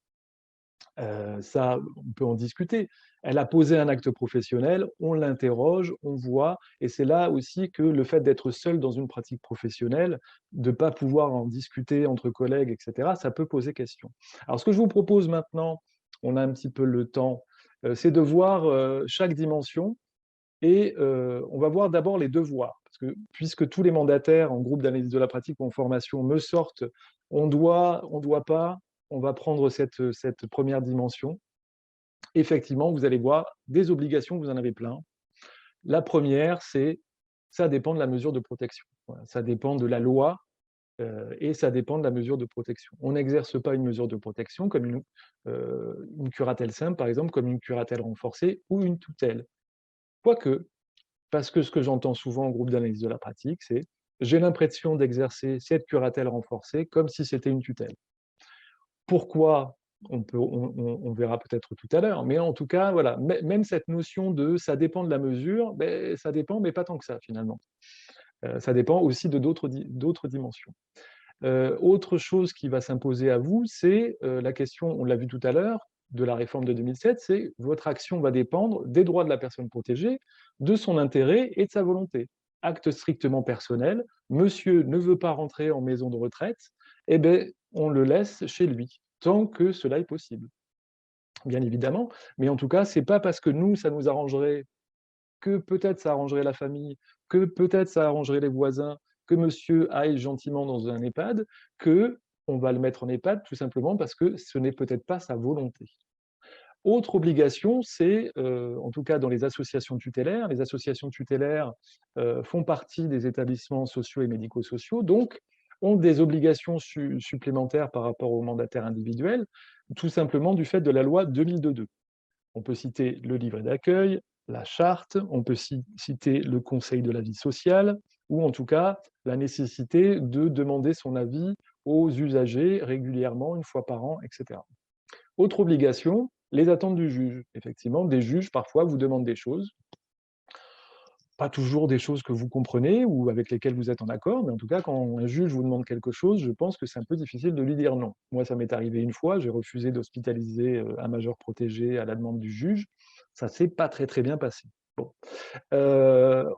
Ça, on peut en discuter. Elle a posé un acte professionnel, on l'interroge, on voit, et c'est là aussi que le fait d'être seul dans une pratique professionnelle, de ne pas pouvoir en discuter entre collègues, etc., ça peut poser question. Alors, ce que je vous propose maintenant, on a un petit peu le temps, c'est de voir chaque dimension, et on va voir d'abord les devoirs. Parce que, puisque tous les mandataires en groupe d'analyse de la pratique ou en formation me sortent, on doit pas, on va prendre cette première dimension. Effectivement, vous allez voir des obligations, vous en avez plein. La première, c'est ça dépend de la mesure de protection. Voilà, ça dépend de la loi et ça dépend de la mesure de protection. On n'exerce pas une mesure de protection comme une curatelle simple, par exemple, comme une curatelle renforcée ou une tutelle. Quoique, parce que ce que j'entends souvent en groupe d'analyse de la pratique, c'est « j'ai l'impression d'exercer cette curatelle renforcée comme si c'était une tutelle ». Pourquoi on verra peut-être tout à l'heure, mais en tout cas, voilà, même cette notion de ça dépend de la mesure, ben, ça dépend, mais pas tant que ça finalement. Ça dépend aussi de d'autres dimensions. Autre chose qui va s'imposer à vous, c'est la question, on l'a vu tout à l'heure, de la réforme de 2007, c'est votre action va dépendre des droits de la personne protégée, de son intérêt et de sa volonté. Acte strictement personnel, monsieur ne veut pas rentrer en maison de retraite, eh bien, on le laisse chez lui, tant que cela est possible. Bien évidemment, mais en tout cas, ce n'est pas parce que nous, ça nous arrangerait, que peut-être ça arrangerait la famille, que peut-être ça arrangerait les voisins, que monsieur aille gentiment dans un EHPAD, qu'on va le mettre en EHPAD tout simplement parce que ce n'est peut-être pas sa volonté. Autre obligation, c'est, en tout cas dans les associations tutélaires font partie des établissements sociaux et médico-sociaux, donc ont des obligations supplémentaires par rapport aux mandataires individuels, tout simplement du fait de la loi 2002. On peut citer le livret d'accueil, la charte, on peut citer le conseil de la vie sociale, ou en tout cas la nécessité de demander son avis aux usagers régulièrement, une fois par an, etc. Autre obligation, les attentes du juge. Effectivement, des juges parfois vous demandent des choses, pas toujours des choses que vous comprenez ou avec lesquelles vous êtes en accord, mais en tout cas, quand un juge vous demande quelque chose, je pense que c'est un peu difficile de lui dire non. Moi, ça m'est arrivé une fois, j'ai refusé d'hospitaliser un majeur protégé à la demande du juge. Ça ne s'est pas très très bien passé. Bon.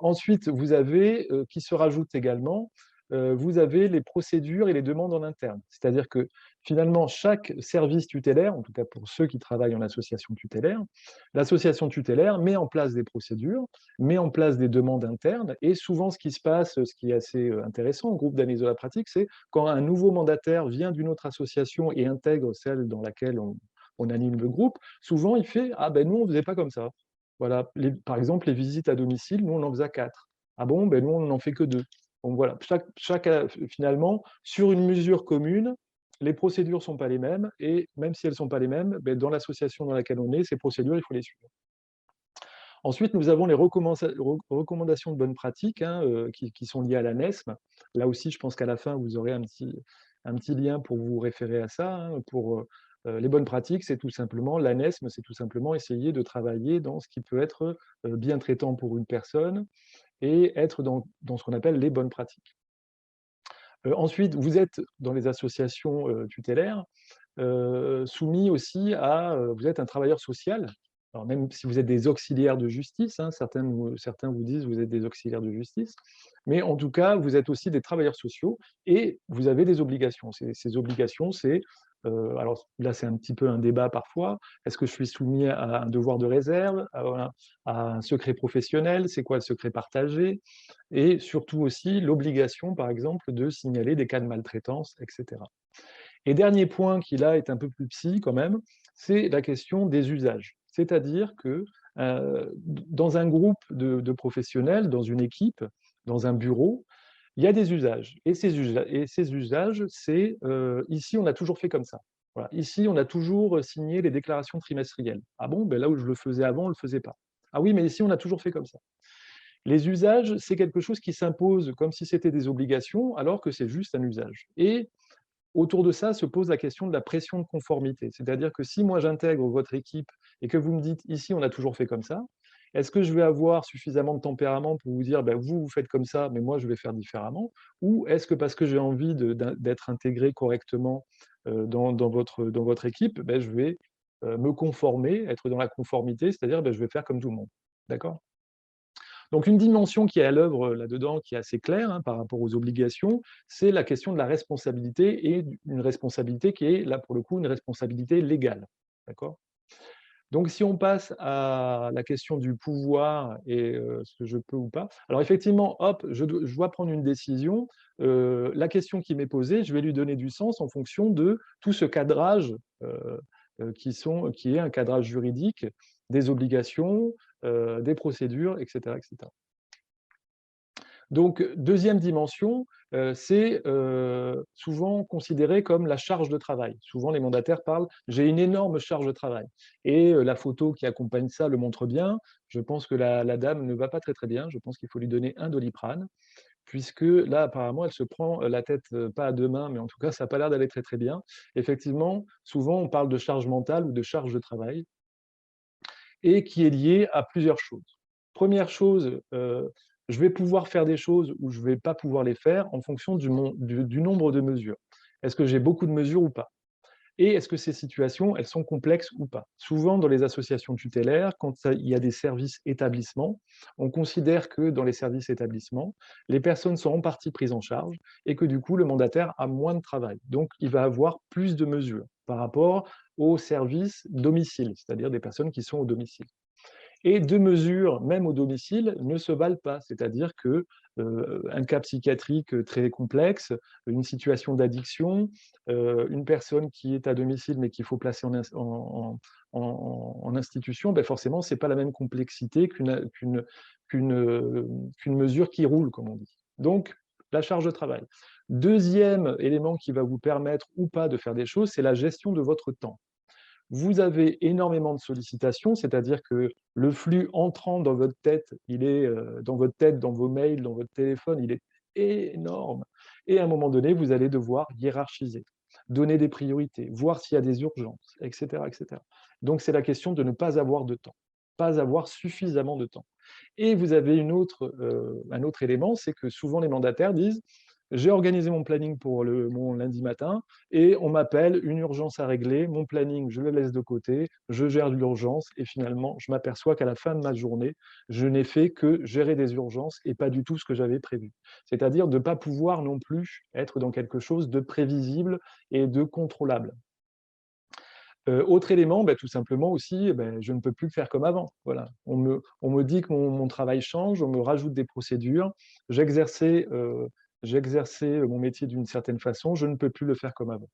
Ensuite, vous avez, qui se rajoute également, vous avez les procédures et les demandes en interne. C'est-à-dire que finalement, chaque service tutélaire, en tout cas pour ceux qui travaillent en association tutélaire, l'association tutélaire met en place des procédures, met en place des demandes internes, et souvent ce qui se passe, ce qui est assez intéressant au groupe d'analyse de la pratique, c'est quand un nouveau mandataire vient d'une autre association et intègre celle dans laquelle on anime le groupe, souvent il fait « Ah ben nous, on ne faisait pas comme ça ». Voilà, par exemple, les visites à domicile, nous, on en faisait 4. Ah bon, ben nous, on n'en fait que 2. Donc voilà, finalement, sur une mesure commune, les procédures ne sont pas les mêmes, et même si elles ne sont pas les mêmes, ben, dans l'association dans laquelle on est, ces procédures, il faut les suivre. Ensuite, nous avons les recommandations de bonne pratique qui sont liées à la NESM. Là aussi, je pense qu'à la fin, vous aurez un petit lien pour vous référer à ça. Pour les bonnes pratiques, c'est tout simplement, la NESM, c'est tout simplement essayer de travailler dans ce qui peut être bien traitant pour une personne et être dans ce qu'on appelle les bonnes pratiques. Ensuite, vous êtes dans les associations tutélaires, soumis aussi à, vous êtes un travailleur social. Alors même si vous êtes des auxiliaires de justice, certains vous disent que vous êtes des auxiliaires de justice, mais en tout cas, vous êtes aussi des travailleurs sociaux et vous avez des obligations. Ces obligations, c'est, alors là c'est un petit peu un débat parfois, est-ce que je suis soumis à un devoir de réserve, à un secret professionnel, c'est quoi le secret partagé, et surtout aussi l'obligation, par exemple, de signaler des cas de maltraitance, etc. Et dernier point qui là est un peu plus psy quand même, c'est la question des usages. C'est-à-dire que dans un groupe de professionnels, dans une équipe, dans un bureau, il y a des usages. Et ces usages, c'est ici, on a toujours fait comme ça. Voilà. Ici, on a toujours signé les déclarations trimestrielles. Ah bon, ben là où je le faisais avant, on ne le faisait pas. Ah oui, mais ici, on a toujours fait comme ça. Les usages, c'est quelque chose qui s'impose comme si c'était des obligations, alors que c'est juste un usage. Et autour de ça se pose la question de la pression de conformité. C'est-à-dire que si moi j'intègre votre équipe et que vous me dites ici on a toujours fait comme ça, est-ce que je vais avoir suffisamment de tempérament pour vous dire ben, vous faites comme ça, mais moi je vais faire différemment? Ou est-ce que parce que j'ai envie d'être intégré correctement dans votre équipe, ben, je vais me conformer, être dans la conformité, c'est-à-dire ben, je vais faire comme tout le monde. D'accord? Donc une dimension qui est à l'œuvre là-dedans, qui est assez claire par rapport aux obligations, c'est la question de la responsabilité, et une responsabilité qui est, là pour le coup, une responsabilité légale. D'accord ? Donc si on passe à la question du pouvoir et ce que je peux ou pas, alors effectivement, hop, je dois prendre une décision, la question qui m'est posée, je vais lui donner du sens en fonction de tout ce cadrage qui est un cadrage juridique, des obligations, des procédures, etc., etc. Donc, deuxième dimension, c'est souvent considéré comme la charge de travail. Souvent, les mandataires parlent « j'ai une énorme charge de travail ». Et la photo qui accompagne ça le montre bien. Je pense que la dame ne va pas très très bien. Je pense qu'il faut lui donner un Doliprane. puisque là, apparemment, elle se prend la tête, pas à deux mains, mais en tout cas, ça n'a pas l'air d'aller très, très bien. Effectivement, souvent, on parle de charge mentale ou de charge de travail, et qui est liée à plusieurs choses. Première chose, je vais pouvoir faire des choses ou je ne vais pas pouvoir les faire en fonction du nombre de mesures. Est-ce que j'ai beaucoup de mesures ou pas? Et est-ce que ces situations, elles sont complexes ou pas? Souvent, dans les associations tutélaires, quand il y a des services établissements, on considère que dans les services établissements, les personnes sont en partie prises en charge et que du coup, le mandataire a moins de travail. Donc, il va avoir plus de mesures par rapport aux services domicile, c'est-à-dire des personnes qui sont au domicile. Et deux mesures, même au domicile, ne se valent pas. C'est-à-dire que un cas psychiatrique très complexe, une situation d'addiction, une personne qui est à domicile mais qu'il faut placer en institution, ben forcément, ce n'est pas la même complexité qu'une mesure qui roule, comme on dit. Donc, la charge de travail. Deuxième élément qui va vous permettre ou pas de faire des choses, c'est la gestion de votre temps. Vous avez énormément de sollicitations, c'est-à-dire que le flux entrant dans votre tête, il est dans votre tête, dans vos mails, dans votre téléphone, il est énorme. Et à un moment donné, vous allez devoir hiérarchiser, donner des priorités, voir s'il y a des urgences, etc., etc. Donc, c'est la question de ne pas avoir de temps, pas avoir suffisamment de temps. Et vous avez un autre élément, c'est que souvent les mandataires disent j'ai organisé mon planning pour mon lundi matin et on m'appelle, une urgence à régler, mon planning, je le laisse de côté, je gère l'urgence et finalement, je m'aperçois qu'à la fin de ma journée, je n'ai fait que gérer des urgences et pas du tout ce que j'avais prévu. C'est-à-dire de ne pas pouvoir non plus être dans quelque chose de prévisible et de contrôlable. Autre élément, tout simplement aussi, je ne peux plus faire comme avant. Voilà. On me dit que mon travail change, on me rajoute des procédures. J'exerçais mon métier d'une certaine façon, je ne peux plus le faire comme avant.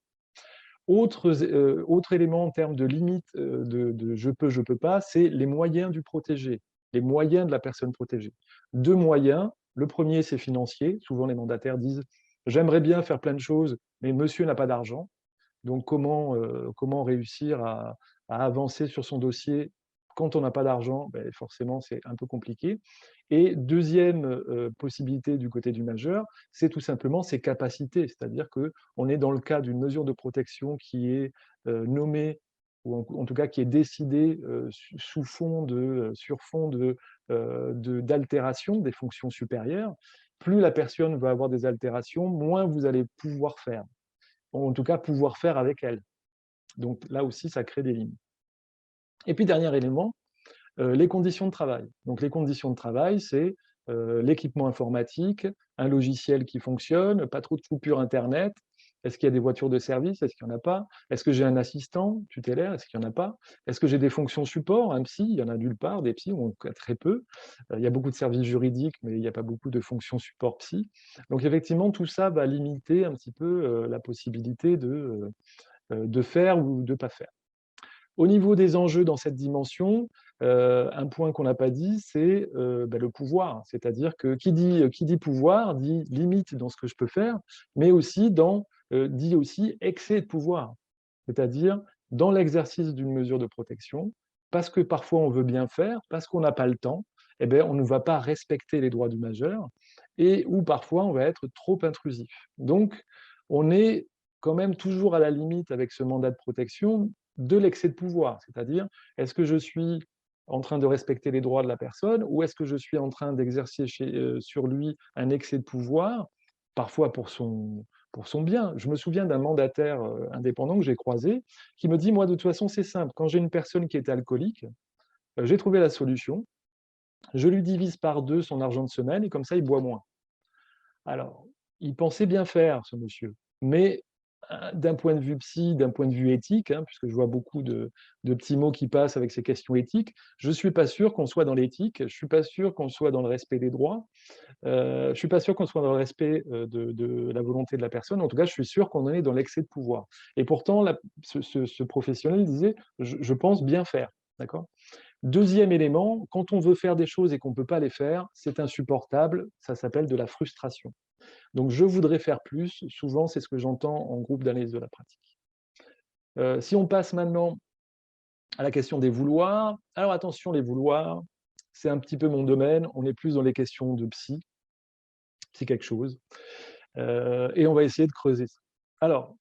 Autre élément en termes de limite de je peux pas, c'est les moyens du protégé, les moyens de la personne protégée. Deux moyens. Le premier, c'est financier. Souvent, les mandataires disent j'aimerais bien faire plein de choses, mais monsieur n'a pas d'argent. Donc, comment réussir à avancer sur son dossier quand on n'a pas d'argent? Forcément, c'est un peu compliqué. Et deuxième possibilité du côté du majeur, c'est tout simplement ses capacités. C'est-à-dire qu'on est dans le cas d'une mesure de protection qui est nommée, ou en tout cas qui est décidée sur fond d'altération des fonctions supérieures. Plus la personne va avoir des altérations, moins vous allez pouvoir faire. En tout cas pouvoir faire avec elle. Donc là aussi, ça crée des limites. Et puis, dernier élément, les conditions de travail. Donc les conditions de travail, c'est l'équipement informatique, un logiciel qui fonctionne, pas trop de coupures Internet. Est-ce qu'il y a des voitures de service? Est-ce qu'il n'y en a pas? Est-ce que j'ai un assistant tutélaire? Est-ce qu'il n'y en a pas? Est-ce que j'ai des fonctions support? Un psy? Il y en a nulle part, des psys, ou très peu. Il y a beaucoup de services juridiques, mais il n'y a pas beaucoup de fonctions support psy. Donc effectivement, tout ça va limiter un petit peu la possibilité de faire ou de ne pas faire. Au niveau des enjeux dans cette dimension, un point qu'on n'a pas dit, c'est le pouvoir. C'est-à-dire que qui dit pouvoir dit limite dans ce que je peux faire, mais aussi dit aussi excès de pouvoir. C'est-à-dire dans l'exercice d'une mesure de protection, parce que parfois on veut bien faire, parce qu'on n'a pas le temps, on ne va pas respecter les droits du majeur, et ou parfois on va être trop intrusif. Donc, on est quand même toujours à la limite avec ce mandat de protection de l'excès de pouvoir, c'est-à-dire est-ce que je suis en train de respecter les droits de la personne ou est-ce que je suis en train d'exercer sur lui un excès de pouvoir, parfois pour son bien. Je me souviens d'un mandataire indépendant que j'ai croisé qui me dit, moi de toute façon c'est simple, quand j'ai une personne qui est alcoolique, j'ai trouvé la solution, je lui divise par 2 son argent de semaine et comme ça il boit moins. Alors, il pensait bien faire, ce monsieur, mais d'un point de vue psy, d'un point de vue éthique, puisque je vois beaucoup de petits mots qui passent avec ces questions éthiques, je ne suis pas sûr qu'on soit dans l'éthique, je ne suis pas sûr qu'on soit dans le respect des droits, je ne suis pas sûr qu'on soit dans le respect de la volonté de la personne, en tout cas, je suis sûr qu'on est dans l'excès de pouvoir. Et pourtant, ce professionnel disait, je pense bien faire, d'accord ? Deuxième élément, quand on veut faire des choses et qu'on ne peut pas les faire, c'est insupportable, ça s'appelle de la frustration. Donc, je voudrais faire plus, souvent, c'est ce que j'entends en groupe d'analyse de la pratique. Si on passe maintenant à la question des vouloirs, alors attention, les vouloirs, c'est un petit peu mon domaine, on est plus dans les questions de psy. petit quelque chose. Et on va essayer de creuser ça. Alors,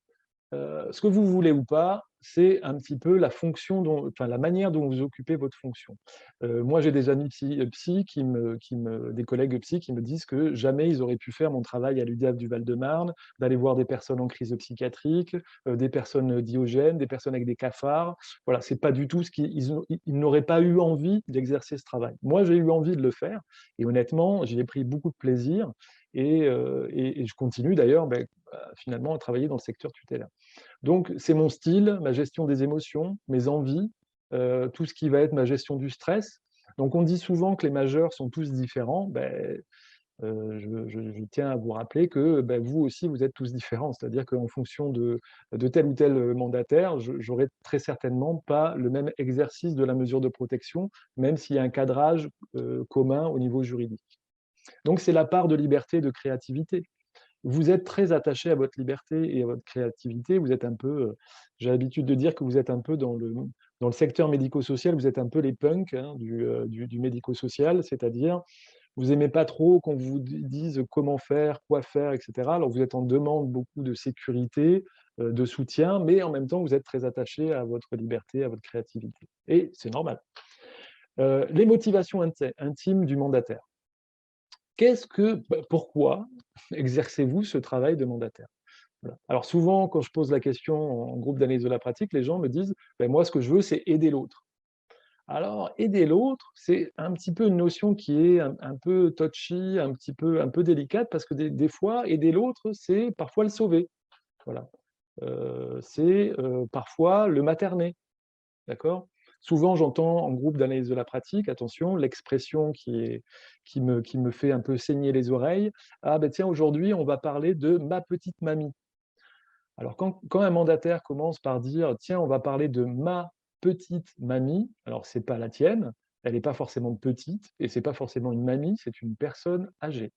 ce que vous voulez ou pas, c'est un petit peu la fonction la manière dont vous occupez votre fonction. Moi, j'ai des amis psy des collègues psy qui me disent que jamais ils auraient pu faire mon travail à l'UDAF du Val-de-Marne, d'aller voir des personnes en crise psychiatrique, des personnes diogènes, des personnes avec des cafards. Voilà, c'est pas du tout ce ils n'auraient pas eu envie d'exercer ce travail. Moi, j'ai eu envie de le faire, et honnêtement, j'y ai pris beaucoup de plaisir, et je continue d'ailleurs finalement à travailler dans le secteur tutélaire. Donc, c'est mon style, ma gestion des émotions, mes envies, tout ce qui va être ma gestion du stress. Donc, on dit souvent que les majeurs sont tous différents. Je tiens à vous rappeler que vous aussi, vous êtes tous différents. C'est-à-dire qu'en fonction de tel ou tel mandataire, je n'aurai très certainement pas le même exercice de la mesure de protection, même s'il y a un cadrage commun au niveau juridique. Donc, c'est la part de liberté et de créativité. Vous êtes très attaché à votre liberté et à votre créativité. Vous êtes un peu, j'ai l'habitude de dire que vous êtes un peu dans le secteur médico-social, vous êtes un peu les punks du médico-social, c'est-à-dire vous n'aimez pas trop qu'on vous dise comment faire, quoi faire, etc. Alors vous êtes en demande beaucoup de sécurité, de soutien, mais en même temps vous êtes très attaché à votre liberté, à votre créativité. Et c'est normal. Les motivations intimes du mandataire. Pourquoi exercez-vous ce travail de mandataire? Voilà. Alors souvent, quand je pose la question en groupe d'analyse de la pratique, les gens me disent moi, ce que je veux, c'est aider l'autre. Alors, aider l'autre, c'est un petit peu une notion qui est un peu touchy, un peu délicate, parce que des fois, aider l'autre, c'est parfois le sauver. Voilà. C'est parfois le materner. D'accord? Souvent, j'entends en groupe d'analyse de la pratique, attention, l'expression qui me fait un peu saigner les oreilles. Ah ben tiens, aujourd'hui, on va parler de ma petite mamie. Alors, quand un mandataire commence par dire tiens, on va parler de ma petite mamie, alors c'est pas la tienne, elle n'est pas forcément petite, et c'est pas forcément une mamie, c'est une personne âgée.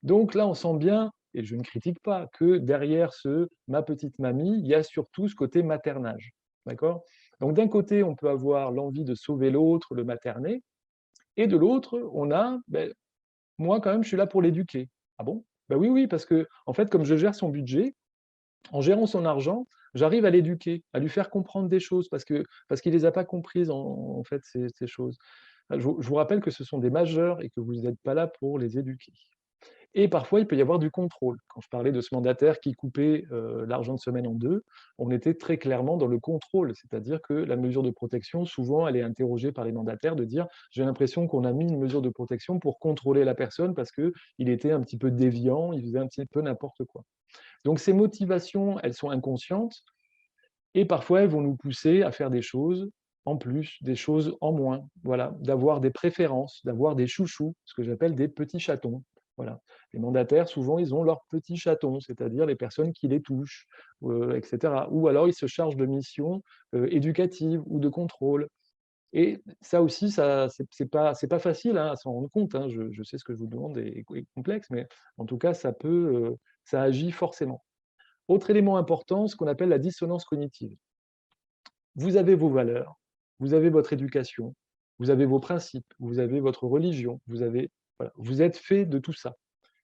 Donc là, on sent bien, et je ne critique pas, que derrière ma petite mamie, il y a surtout ce côté maternage. D'accord? Donc d'un côté, on peut avoir l'envie de sauver l'autre, le materner, et de l'autre, on a moi quand même, je suis là pour l'éduquer. Ah bon? Oui, oui, parce que en fait, comme je gère son budget, en gérant son argent, j'arrive à l'éduquer, à lui faire comprendre des choses, parce qu'il ne les a pas comprises en fait, ces choses. Je vous rappelle que ce sont des majeurs et que vous n'êtes pas là pour les éduquer. Et parfois, il peut y avoir du contrôle. Quand je parlais de ce mandataire qui coupait l'argent de semaine en deux, on était très clairement dans le contrôle, c'est-à-dire que la mesure de protection, souvent, elle est interrogée par les mandataires de dire « j'ai l'impression qu'on a mis une mesure de protection pour contrôler la personne parce qu'il était un petit peu déviant, il faisait un petit peu n'importe quoi ». Donc ces motivations, elles sont inconscientes et parfois, elles vont nous pousser à faire des choses en plus, des choses en moins, voilà, d'avoir des préférences, d'avoir des chouchous, ce que j'appelle des petits chatons. Voilà. Les mandataires, souvent, ils ont leurs petits chatons, c'est-à-dire les personnes qui les touchent, etc. Ou alors, ils se chargent de missions éducatives ou de contrôle. Et ça aussi, c'est pas facile à s'en rendre compte. Je sais ce que je vous demande est complexe, mais en tout cas, ça agit forcément. Autre élément important, ce qu'on appelle la dissonance cognitive. Vous avez vos valeurs, vous avez votre éducation, vous avez vos principes, vous avez votre religion, vous êtes fait de tout ça.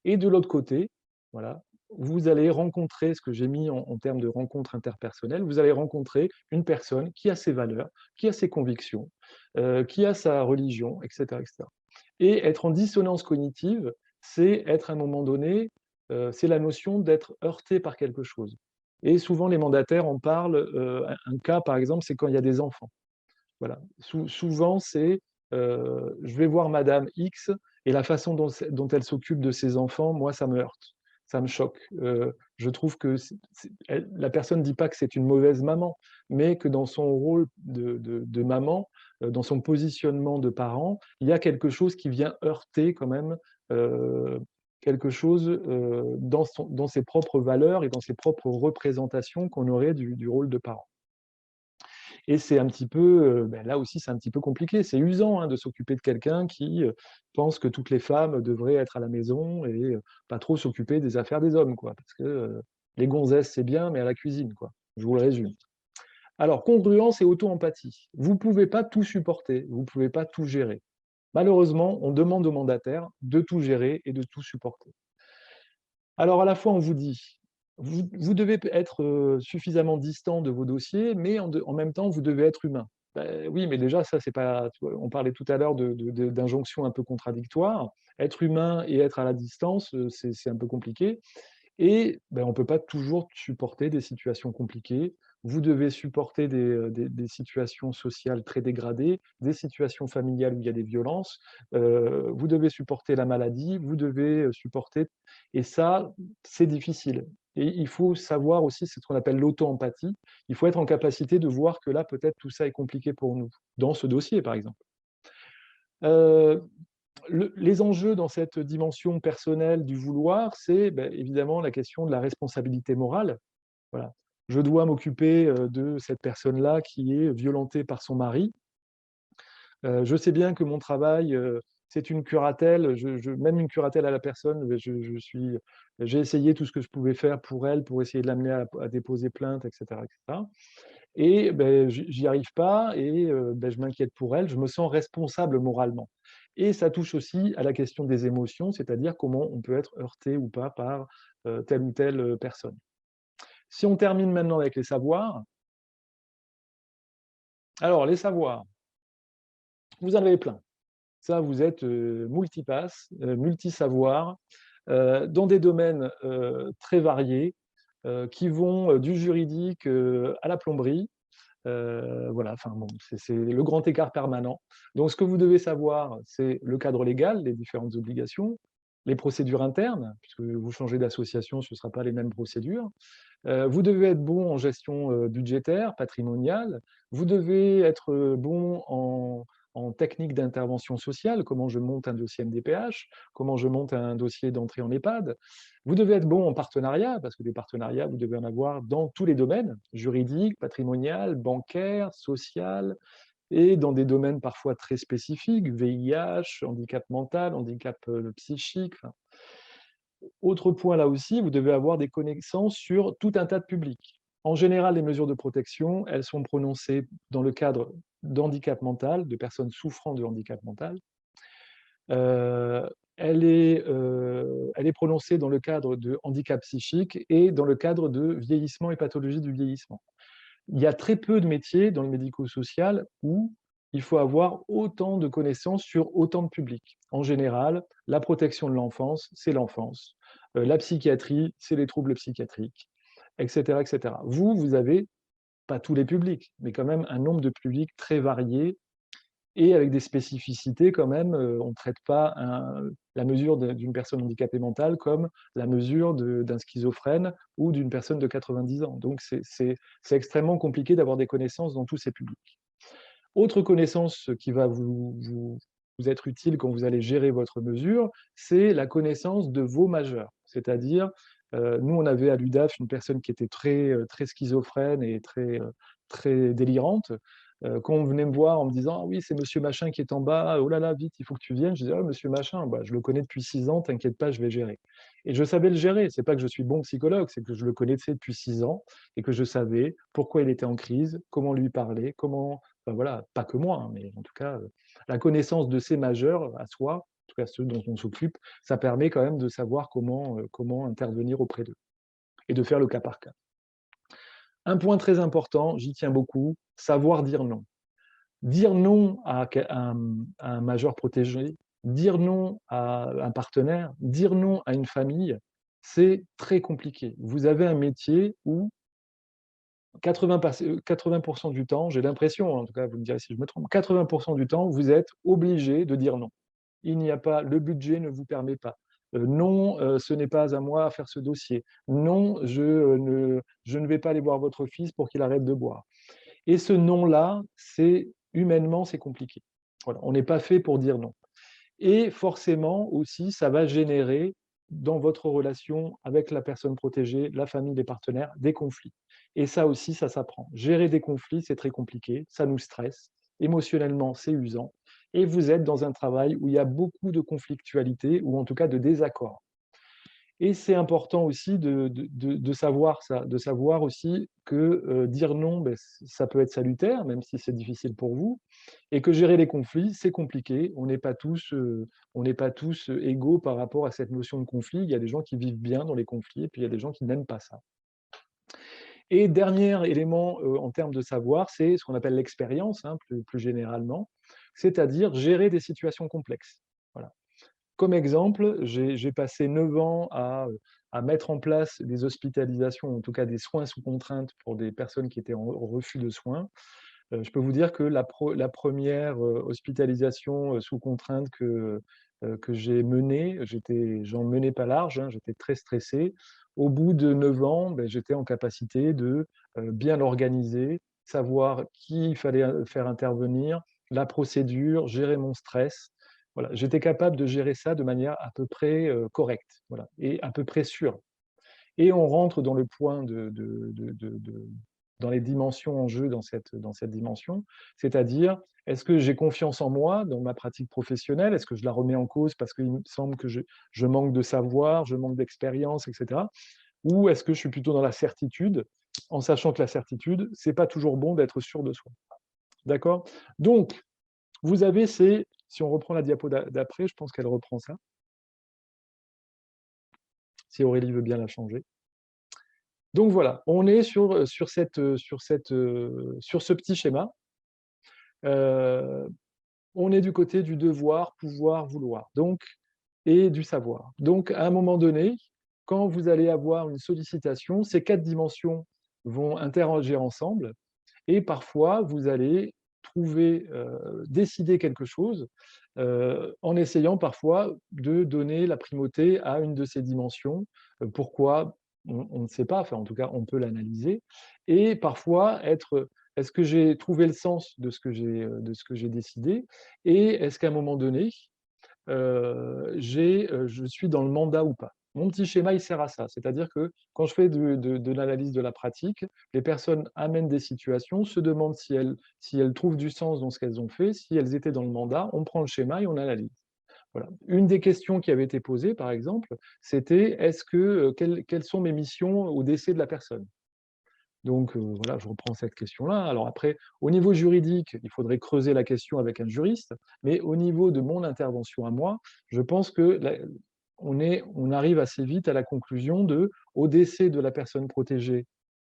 Et de l'autre côté, voilà, vous allez rencontrer ce que j'ai mis en termes de rencontres interpersonnelles, vous allez rencontrer une personne qui a ses valeurs, qui a ses convictions, qui a sa religion, etc., etc. Et être en dissonance cognitive, c'est être à un moment donné, c'est la notion d'être heurté par quelque chose. Et souvent, les mandataires en parlent. Un cas, par exemple, c'est quand il y a des enfants. Voilà. Souvent, c'est je vais voir Madame X et la façon dont elle s'occupe de ses enfants, moi, ça me heurte, ça me choque. Je trouve que la personne ne dit pas que c'est une mauvaise maman, mais que dans son rôle de maman, dans son positionnement de parent, il y a quelque chose qui vient heurter quand même quelque chose dans ses propres valeurs et dans ses propres représentations qu'on aurait du rôle de parent. Et c'est un petit peu, là aussi, c'est un petit peu compliqué. C'est usant de s'occuper de quelqu'un qui pense que toutes les femmes devraient être à la maison et pas trop s'occuper des affaires des hommes, quoi. Parce que les gonzesses, c'est bien, mais à la cuisine, quoi. Je vous le résume. Alors, congruence et auto-empathie. Vous ne pouvez pas tout supporter, vous ne pouvez pas tout gérer. Malheureusement, on demande aux mandataires de tout gérer et de tout supporter. Alors, à la fois, on vous dit, vous devez être suffisamment distant de vos dossiers, mais en même temps, vous devez être humain. Ben oui, mais déjà, ça, c'est pas. On parlait tout à l'heure d'injonctions un peu contradictoires. Être humain et être à la distance, c'est un peu compliqué. Et ben, on ne peut pas toujours supporter des situations compliquées. Vous devez supporter des situations sociales très dégradées, des situations familiales où il y a des violences. Vous devez supporter la maladie, vous devez supporter. Et ça, c'est difficile. Et il faut savoir aussi, c'est ce qu'on appelle l'auto-empathie. Il faut être en capacité de voir que là, peut-être, tout ça est compliqué pour nous, dans ce dossier, par exemple. Euh, les enjeux dans cette dimension personnelle du vouloir, c'est évidemment la question de la responsabilité morale. Voilà. Je dois m'occuper de cette personne-là qui est violentée par son mari. Je sais bien que mon travail, c'est une curatelle, même une curatelle à la personne, j'ai essayé tout ce que je pouvais faire pour elle, pour essayer de l'amener à déposer plainte, etc. etc. Et j'y arrive pas et je m'inquiète pour elle, je me sens responsable moralement. Et ça touche aussi à la question des émotions, c'est-à-dire comment on peut être heurté ou pas par telle ou telle personne. Si on termine maintenant avec les savoirs, alors les savoirs, vous en avez plein. Ça, vous êtes multipasse, multisavoir, dans des domaines très variés, qui vont du juridique à la plomberie. Voilà, enfin bon, c'est le grand écart permanent. Donc, ce que vous devez savoir, c'est le cadre légal, les différentes obligations, les procédures internes, puisque vous changez d'association, ce ne sera pas les mêmes procédures. Vous devez être bon en gestion budgétaire, patrimoniale. Vous devez être bon en technique d'intervention sociale, comment je monte un dossier MDPH, comment je monte un dossier d'entrée en EHPAD. Vous devez être bon en partenariat, parce que des partenariats, vous devez en avoir dans tous les domaines, juridique, patrimonial, bancaire, social, et dans des domaines parfois très spécifiques, VIH, handicap mental, handicap psychique. Enfin. Autre point là aussi, vous devez avoir des connaissances sur tout un tas de publics. En général, les mesures de protection, elles sont prononcées dans le cadre d'handicap mental, de personnes souffrant de handicap mental. Elle est prononcée dans le cadre de handicap psychique et dans le cadre de vieillissement et pathologie du vieillissement. Il y a très peu de métiers dans le médico-social où il faut avoir autant de connaissances sur autant de publics. En général, la protection de l'enfance, c'est l'enfance. La psychiatrie, c'est les troubles psychiatriques, etc., etc. Vous avez pas tous les publics, mais quand même un nombre de publics très variés et avec des spécificités quand même. On ne traite pas la mesure d'une personne handicapée mentale comme la mesure d'un schizophrène ou d'une personne de 90 ans. Donc c'est extrêmement compliqué d'avoir des connaissances dans tous ces publics. Autre connaissance qui va vous être utile quand vous allez gérer votre mesure, c'est la connaissance de vos majeurs. C'est-à-dire, nous, on avait à l'UDAF une personne qui était très schizophrène et très délirante. Quand on venait me voir en me disant « Ah oui, c'est monsieur machin qui est en bas, oh là là, vite, il faut que tu viennes », je disais « Ah, monsieur machin, je le connais depuis 6 ans, t'inquiète pas, je vais gérer ». Et je savais le gérer. C'est pas que je suis bon psychologue, c'est que je le connaissais depuis 6 ans et que je savais pourquoi il était en crise, comment lui parler, comment… Enfin, voilà, pas que moi, hein, mais en tout cas, la connaissance de ces majeurs à soi, en tout cas ceux dont on s'occupe, ça permet quand même de savoir comment intervenir auprès d'eux et de faire le cas par cas. Un point très important, j'y tiens beaucoup, savoir dire non. Dire non à un majeur protégé, dire non à un partenaire, dire non à une famille, c'est très compliqué. Vous avez un métier où 80% du temps, j'ai l'impression, en tout cas, vous me direz si je me trompe, 80% du temps, vous êtes obligé de dire non. Il n'y a pas, le budget ne vous permet pas. Non, ce n'est pas à moi à faire ce dossier. Non, je ne vais pas aller voir votre fils pour qu'il arrête de boire. Et ce non-là, humainement, c'est compliqué. Voilà, on n'est pas fait pour dire non. Et forcément aussi, ça va générer dans votre relation avec la personne protégée, la famille, les partenaires, des conflits. Et ça aussi, ça s'apprend. Gérer des conflits, c'est très compliqué, ça nous stresse. Émotionnellement, c'est usant. Et vous êtes dans un travail où il y a beaucoup de conflictualité, ou en tout cas de désaccords. Et c'est important aussi de savoir ça, de savoir aussi que dire non, ben, ça peut être salutaire, même si c'est difficile pour vous, et que gérer les conflits, c'est compliqué. On n'est pas tous égaux par rapport à cette notion de conflit. Il y a des gens qui vivent bien dans les conflits, et puis il y a des gens qui n'aiment pas ça. Et dernier élément en termes de savoir, c'est ce qu'on appelle l'expérience, hein, plus généralement, c'est-à-dire gérer des situations complexes. Voilà. Comme exemple, j'ai passé 9 ans à mettre en place des hospitalisations, en tout cas des soins sous contrainte pour des personnes qui étaient en refus de soins. Je peux vous dire que la première hospitalisation sous contrainte que j'ai menée, j'en menais pas large, hein, j'étais très stressé. Au bout de 9 ans, ben, j'étais en capacité de bien l'organiser, savoir qui il fallait faire intervenir, la procédure, gérer mon stress. Voilà, j'étais capable de gérer ça de manière à peu près correcte, voilà, et à peu près sûre. Et on rentre dans le point dans les dimensions en jeu dans cette dimension, c'est-à-dire, est-ce que j'ai confiance en moi dans ma pratique professionnelle? Est-ce que je la remets en cause parce qu'il me semble que je manque de savoir, je manque d'expérience, etc. Ou est-ce que je suis plutôt dans la certitude, en sachant que la certitude, c'est pas toujours bon d'être sûr de soi. D'accord? Donc, vous avez si on reprend la diapo d'après, je pense qu'elle reprend ça. Si Aurélie veut bien la changer. Donc voilà, on est sur ce petit schéma. On est du côté du devoir, pouvoir, vouloir, donc, et du savoir. Donc, à un moment donné, quand vous allez avoir une sollicitation, ces 4 dimensions vont interagir ensemble, et parfois, vous allez décider quelque chose en essayant parfois de donner la primauté à une de ces dimensions. Pourquoi? On ne sait pas, enfin en tout cas, on peut l'analyser. Et parfois, est-ce que j'ai trouvé le sens de ce que j'ai décidé? Et est-ce qu'à un moment donné, je suis dans le mandat ou pas. Mon petit schéma, il sert à ça. C'est-à-dire que quand je fais de l'analyse de la pratique, les personnes amènent des situations, se demandent si elles trouvent du sens dans ce qu'elles ont fait, si elles étaient dans le mandat, on prend le schéma et on analyse. Voilà. Une des questions qui avait été posée, par exemple, c'était quelles sont mes missions au décès de la personne? Donc voilà, je reprends cette question-là. Alors après, au niveau juridique, il faudrait creuser la question avec un juriste, mais au niveau de mon intervention à moi, je pense que on arrive assez vite à la conclusion au décès de la personne protégée,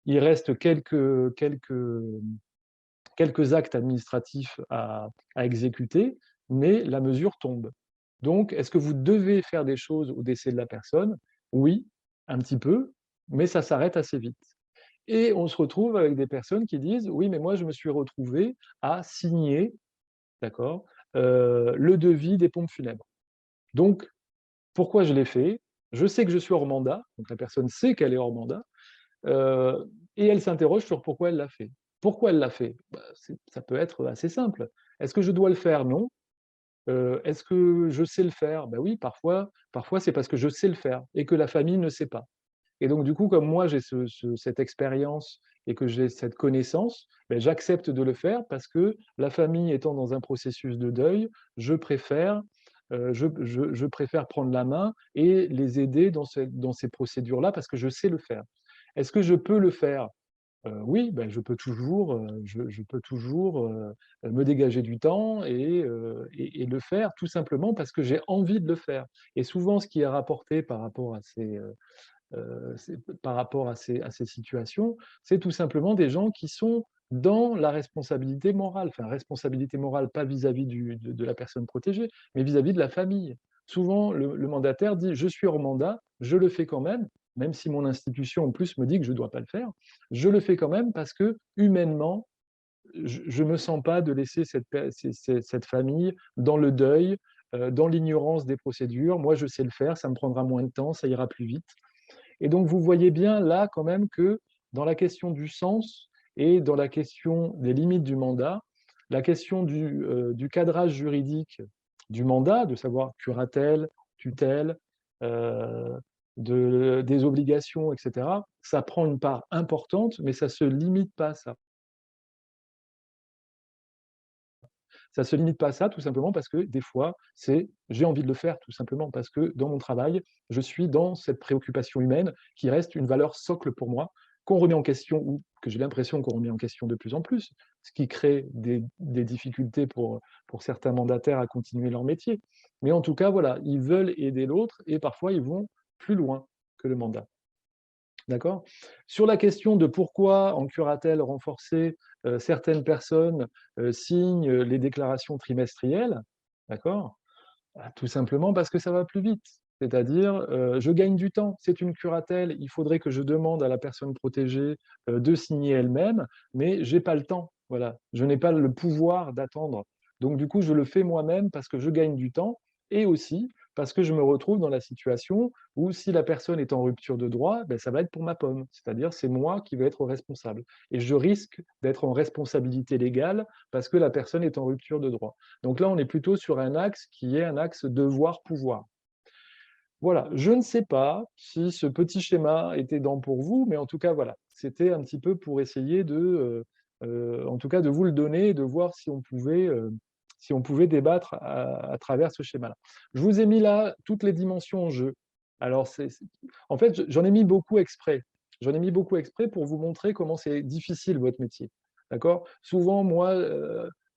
il reste quelques actes administratifs à exécuter, mais la mesure tombe. Donc, est-ce que vous devez faire des choses au décès de la personne? Oui, un petit peu, mais ça s'arrête assez vite. Et on se retrouve avec des personnes qui disent: «Oui, mais moi, je me suis retrouvé à signer, d'accord, le devis des pompes funèbres. Donc, pourquoi je l'ai fait? Je sais que je suis hors mandat», donc la personne sait qu'elle est hors mandat, et elle s'interroge sur pourquoi elle l'a fait. Pourquoi elle l'a fait? Bah, ça peut être assez simple. Est-ce que je dois le faire? Non. Est-ce que je sais le faire? Ben oui, parfois c'est parce que je sais le faire et que la famille ne sait pas. Et donc, du coup, comme moi, j'ai cette expérience et que j'ai cette connaissance, ben, j'accepte de le faire parce que la famille étant dans un processus de deuil, je préfère prendre la main et les aider dans ces procédures-là parce que je sais le faire. Est-ce que je peux le faire? Oui, ben, je peux toujours me dégager du temps et le faire tout simplement parce que j'ai envie de le faire. Et souvent, ce qui est rapporté par rapport à ces situations, c'est tout simplement des gens qui sont dans la responsabilité morale. Enfin, responsabilité morale, pas vis-à-vis de la personne protégée, mais vis-à-vis de la famille. Souvent, le mandataire dit: «Je suis hors mandat, je le fais quand même si mon institution en plus me dit que je ne dois pas le faire, je le fais quand même parce que humainement, je ne me sens pas de laisser cette famille dans le deuil, dans l'ignorance des procédures. Moi, je sais le faire, ça me prendra moins de temps, ça ira plus vite». Et donc, vous voyez bien là quand même que dans la question du sens et dans la question des limites du mandat, la question du cadrage juridique du mandat, de savoir curatelle, tutelle, euh, des obligations, etc., ça prend une part importante, mais ça ne se limite pas à ça. Ça ne se limite pas à ça, tout simplement parce que des fois, j'ai envie de le faire, tout simplement parce que dans mon travail, je suis dans cette préoccupation humaine qui reste une valeur socle pour moi, qu'on remet en question ou que j'ai l'impression qu'on remet en question de plus en plus, ce qui crée des difficultés pour certains mandataires à continuer leur métier. Mais en tout cas, voilà, ils veulent aider l'autre et parfois ils vont plus loin que le mandat. D'accord? Sur la question de pourquoi en curatelle renforcée, certaines personnes signent les déclarations trimestrielles, d'accord? Tout simplement parce que ça va plus vite. C'est-à-dire, je gagne du temps, c'est une curatelle, il faudrait que je demande à la personne protégée de signer elle-même, mais je n'ai pas le temps. Voilà. Je n'ai pas le pouvoir d'attendre. Donc, du coup, je le fais moi-même parce que je gagne du temps et aussi parce que je me retrouve dans la situation où si la personne est en rupture de droit, ben, ça va être pour ma pomme. C'est-à-dire, c'est moi qui vais être responsable. Et je risque d'être en responsabilité légale parce que la personne est en rupture de droit. Donc là, on est plutôt sur un axe qui est un axe devoir-pouvoir. Voilà, je ne sais pas si ce petit schéma est aidant pour vous, mais en tout cas, voilà, c'était un petit peu pour essayer en tout cas, de vous le donner et de voir si on pouvait débattre à travers ce schéma-là. Je vous ai mis là toutes les dimensions en jeu. Alors, en fait, j'en ai mis beaucoup exprès. J'en ai mis beaucoup exprès pour vous montrer comment c'est difficile votre métier. D'accord? Souvent, moi,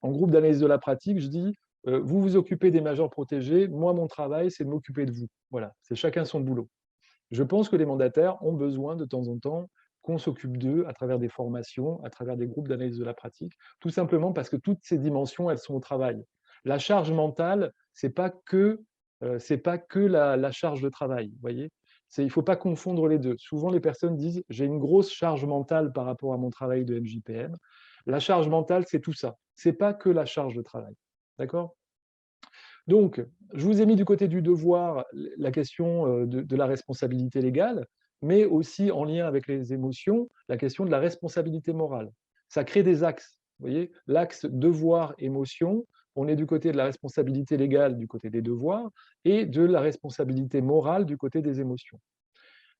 en groupe d'analyse de la pratique, je dis vous vous occupez des majors protégés, moi, mon travail, c'est de m'occuper de vous. Voilà, c'est chacun son boulot. Je pense que les mandataires ont besoin de temps en temps qu'on s'occupe d'eux à travers des formations, à travers des groupes d'analyse de la pratique, tout simplement parce que toutes ces dimensions, elles sont au travail. La charge mentale, c'est pas que la charge de travail, vous voyez. Il ne faut pas confondre les deux. Souvent, les personnes disent j'ai une grosse charge mentale par rapport à mon travail de MJPM. La charge mentale, c'est tout ça. C'est pas que la charge de travail. D'accord? Donc, je vous ai mis du côté du devoir la question de la responsabilité légale, mais aussi en lien avec les émotions, la question de la responsabilité morale. Ça crée des axes. Vous voyez, l'axe devoir-émotion, on est du côté de la responsabilité légale, du côté des devoirs, et de la responsabilité morale, du côté des émotions.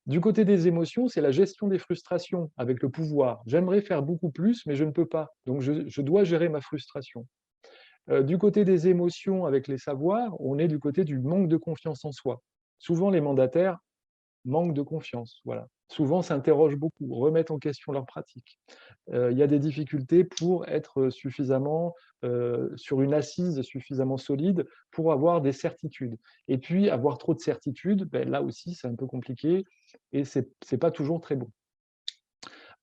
Du côté des émotions, c'est la gestion des frustrations avec le pouvoir. J'aimerais faire beaucoup plus, mais je ne peux pas. Donc, je dois gérer ma frustration. Du côté des émotions avec les savoirs, on est du côté du manque de confiance en soi. Souvent, les mandataires manquent de confiance. Voilà. Souvent, s'interrogent beaucoup, remettent en question leur pratique. Il y a des difficultés pour être suffisamment sur une assise suffisamment solide pour avoir des certitudes. Et puis, avoir trop de certitudes, ben, là aussi, c'est un peu compliqué et ce n'est pas toujours très bon.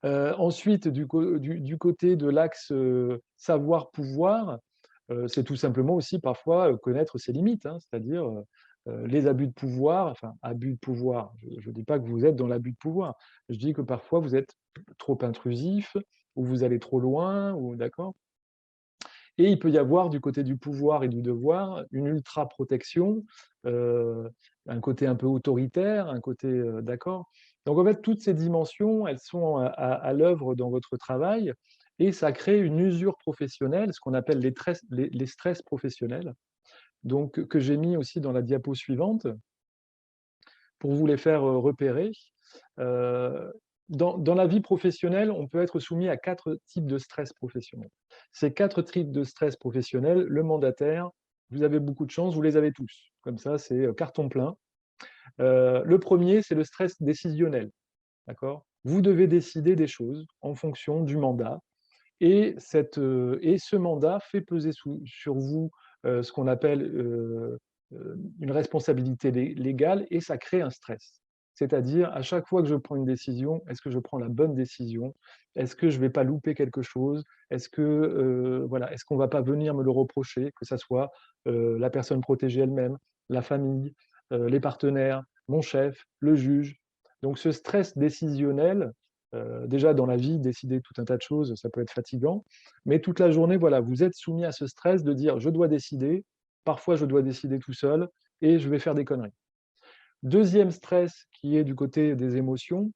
Ensuite, du côté de l'axe savoir-pouvoir, c'est tout simplement aussi parfois connaître ses limites, hein, c'est-à-dire les abus de pouvoir, enfin abus de pouvoir, je ne dis pas que vous êtes dans l'abus de pouvoir, je dis que parfois vous êtes trop intrusif, ou vous allez trop loin, ou d'accord. Et il peut y avoir du côté du pouvoir et du devoir une ultra-protection, un côté un peu autoritaire, un côté d'accord. Donc en fait, toutes ces dimensions, elles sont à l'œuvre dans votre travail et ça crée une usure professionnelle, ce qu'on appelle les stress professionnels, donc, que j'ai mis aussi dans la diapo suivante pour vous les faire repérer. Dans la vie professionnelle, on peut être soumis à 4 types de stress professionnels. Ces 4 types de stress professionnels, le mandataire, vous avez beaucoup de chance, vous les avez tous. Comme ça, c'est carton plein. Le premier, c'est le stress décisionnel. D'accord ? Vous devez décider des choses en fonction du mandat. Et ce mandat fait peser sur vous ce qu'on appelle une responsabilité légale et ça crée un stress. C'est-à-dire, à chaque fois que je prends une décision, est-ce que je prends la bonne décision? Est-ce que je ne vais pas louper quelque chose? Est-ce qu'on ne va pas venir me le reprocher, que ce soit la personne protégée elle-même, la famille, les partenaires, mon chef, le juge? Donc ce stress décisionnel, déjà dans la vie, décider tout un tas de choses, ça peut être fatigant, mais toute la journée, voilà, vous êtes soumis à ce stress de dire je dois décider, parfois je dois décider tout seul et je vais faire des conneries. Deuxième stress qui est du côté des émotions,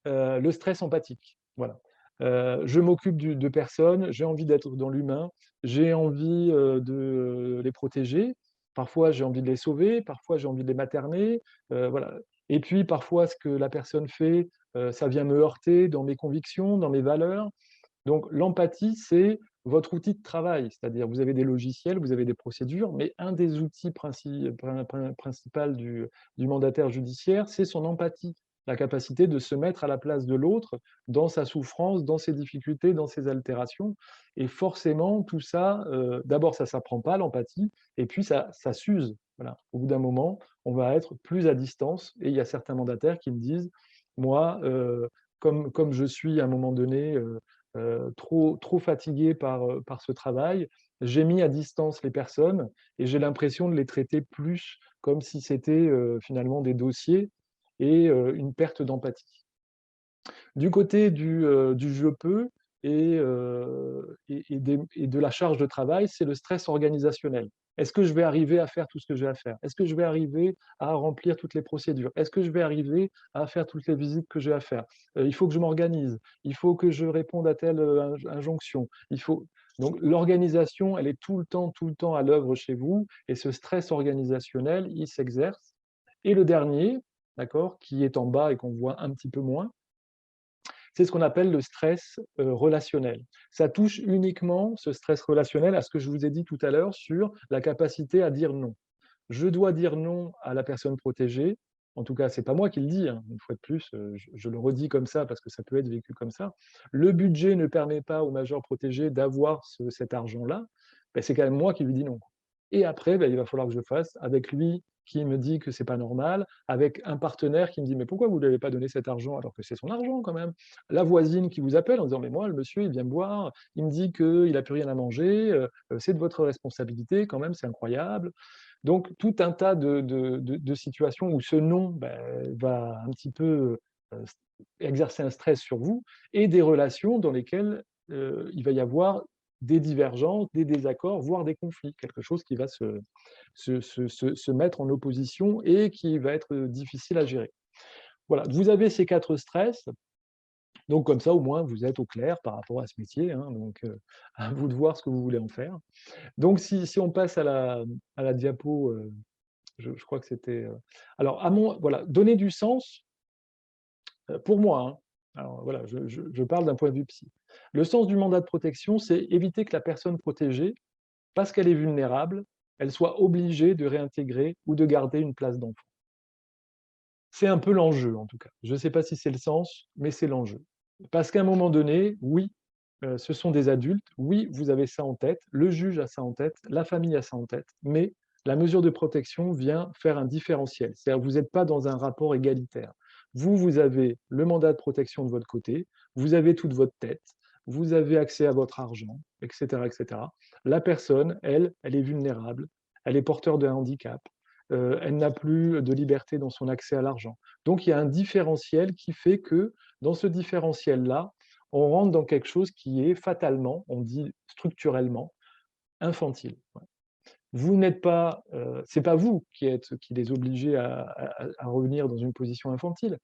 le stress empathique. Voilà. Je m'occupe de personnes, j'ai envie d'être dans l'humain, j'ai envie de les protéger, parfois j'ai envie de les sauver, parfois j'ai envie de les materner, voilà. Et puis parfois ce que la personne fait, ça vient me heurter dans mes convictions, dans mes valeurs. Donc l'empathie, c'est votre outil de travail, c'est-à-dire vous avez des logiciels, vous avez des procédures, mais un des outils principaux du mandataire judiciaire, c'est son empathie, la capacité de se mettre à la place de l'autre dans sa souffrance, dans ses difficultés, dans ses altérations. Et forcément, tout ça, d'abord, ça ne s'apprend pas, l'empathie, et puis ça s'use. Voilà. Au bout d'un moment, on va être plus à distance, et il y a certains mandataires qui me disent, moi, comme je suis à un moment donné trop fatigué par ce travail, j'ai mis à distance les personnes et j'ai l'impression de les traiter plus comme si c'était finalement des dossiers et une perte d'empathie. Du côté du je peux et de la charge de travail, c'est le stress organisationnel. Est-ce que je vais arriver à faire tout ce que j'ai à faire? Est-ce que je vais arriver à remplir toutes les procédures? Est-ce que je vais arriver à faire toutes les visites que j'ai à faire? Il faut que je m'organise, il faut que je réponde à telle injonction. Donc l'organisation, elle est tout le temps à l'œuvre chez vous, et ce stress organisationnel, il s'exerce. Et le dernier, d'accord, qui est en bas et qu'on voit un petit peu moins, c'est ce qu'on appelle le stress relationnel. Ça touche uniquement, ce stress relationnel, à ce que je vous ai dit tout à l'heure sur la capacité à dire non. Je dois dire non à la personne protégée. En tout cas, ce n'est pas moi qui le dis, hein. Une fois de plus, je le redis comme ça parce que ça peut être vécu comme ça. Le budget ne permet pas au major protégé d'avoir cet argent-là. Ben, c'est quand même moi qui lui dis non. Et après, ben, il va falloir que je fasse avec lui qui me dit que c'est pas normal, avec un partenaire qui me dit mais pourquoi vous ne lui avez pas donné cet argent alors que c'est son argent quand même, la voisine qui vous appelle en disant mais moi le monsieur il vient me voir, il me dit qu'il n'a plus rien à manger, c'est de votre responsabilité quand même, c'est incroyable. Donc tout un tas de situations où ce non va un petit peu exercer un stress sur vous, et des relations dans lesquelles il va y avoir des divergences, des désaccords, voire des conflits, quelque chose qui va se mettre en opposition et qui va être difficile à gérer. Voilà, vous avez ces 4 stress, donc comme ça au moins vous êtes au clair par rapport à ce métier, hein, donc à vous de voir ce que vous voulez en faire. Donc si on passe à la diapo, je crois que c'était… alors, voilà, donner du sens, pour moi, hein, alors voilà, je parle d'un point de vue psy. Le sens du mandat de protection, c'est éviter que la personne protégée, parce qu'elle est vulnérable, elle soit obligée de réintégrer ou de garder une place d'enfant. C'est un peu l'enjeu, en tout cas. Je ne sais pas si c'est le sens, mais c'est l'enjeu. Parce qu'à un moment donné, oui, ce sont des adultes, oui, vous avez ça en tête, le juge a ça en tête, la famille a ça en tête, mais la mesure de protection vient faire un différentiel. C'est-à-dire que vous n'êtes pas dans un rapport égalitaire. Vous avez le mandat de protection de votre côté, vous avez toute votre tête, vous avez accès à votre argent, etc., etc. La personne, elle est vulnérable, elle est porteur de handicap, elle n'a plus de liberté dans son accès à l'argent. Donc il y a un différentiel qui fait que dans ce différentiel-là, on rentre dans quelque chose qui est fatalement, on dit structurellement, infantile. Vous n'êtes pas, c'est pas vous qui les obligez à revenir dans une position infantile,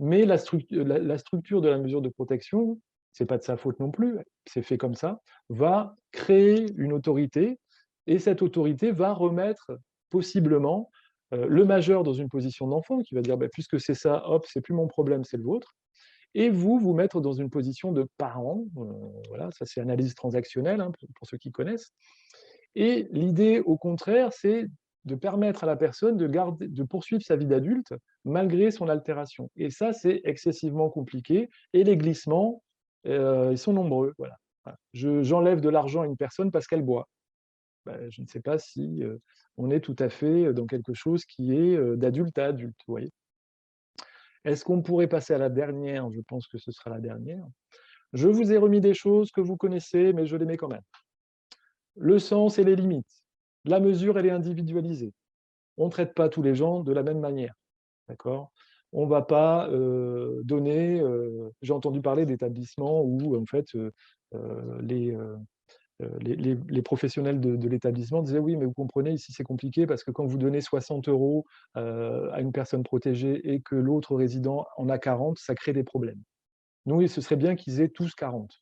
mais la structure de la mesure de protection, c'est pas de sa faute non plus, c'est fait comme ça, va créer une autorité, et cette autorité va remettre possiblement le majeur dans une position d'enfant, qui va dire puisque c'est ça, hop, c'est plus mon problème, c'est le vôtre, et vous mettre dans une position de parent. Voilà, ça c'est analyse transactionnelle, hein, pour ceux qui connaissent. Et l'idée, au contraire, c'est de permettre à la personne de poursuivre sa vie d'adulte malgré son altération. Et ça, c'est excessivement compliqué. Et les glissements, ils sont nombreux. Voilà. J'enlève de l'argent à une personne parce qu'elle boit. Je ne sais pas si on est tout à fait dans quelque chose qui est d'adulte à adulte. Vous voyez. Est-ce qu'on pourrait passer à la dernière? Je pense que ce sera la dernière. Je vous ai remis des choses que vous connaissez, mais je les mets quand même. Le sens et les limites. La mesure, elle est individualisée. On ne traite pas tous les gens de la même manière. D'accord ? On ne va pas donner… j'ai entendu parler d'établissements où, en fait, les professionnels de l'établissement disaient « Oui, mais vous comprenez, ici c'est compliqué parce que quand vous donnez 60 € à une personne protégée et que l'autre résident en a 40, ça crée des problèmes. Nous, ce serait bien qu'ils aient tous 40. »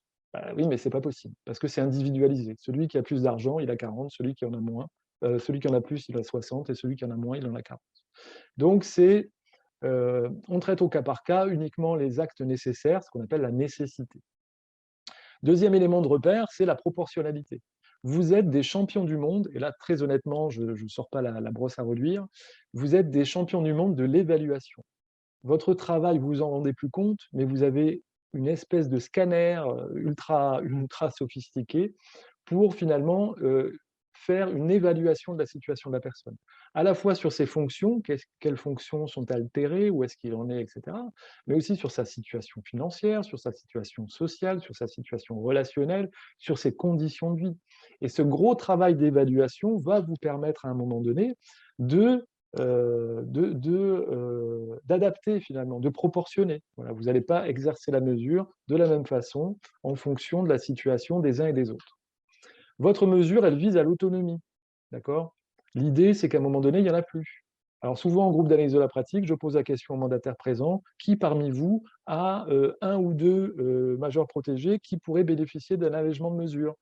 Oui, mais ce n'est pas possible parce que c'est individualisé. Celui qui a plus d'argent, il a 40, celui qui en a moins, celui qui en a plus, il a 60, et celui qui en a moins, il en a 40. Donc, on traite au cas par cas uniquement les actes nécessaires, ce qu'on appelle la nécessité. Deuxième élément de repère, c'est la proportionnalité. Vous êtes des champions du monde, et là, très honnêtement, je ne sors pas la brosse à reluire, vous êtes des champions du monde de l'évaluation. Votre travail, vous vous en rendez plus compte, mais vous avez une espèce de scanner ultra sophistiqué pour finalement faire une évaluation de la situation de la personne, à la fois sur ses fonctions, quelles fonctions sont altérées, où est-ce qu'il en est, etc., mais aussi sur sa situation financière, sur sa situation sociale, sur sa situation relationnelle, sur ses conditions de vie. Et ce gros travail d'évaluation va vous permettre à un moment donné d'adapter finalement, de proportionner. Voilà, vous n'allez pas exercer la mesure de la même façon en fonction de la situation des uns et des autres. Votre mesure, elle vise à l'autonomie, d'accord? L'idée, c'est qu'à un moment donné, il n'y en a plus. Alors souvent, en groupe d'analyse de la pratique, je pose la question au mandataire présent, qui parmi vous a un ou deux majeurs protégés qui pourraient bénéficier d'un allègement de mesure?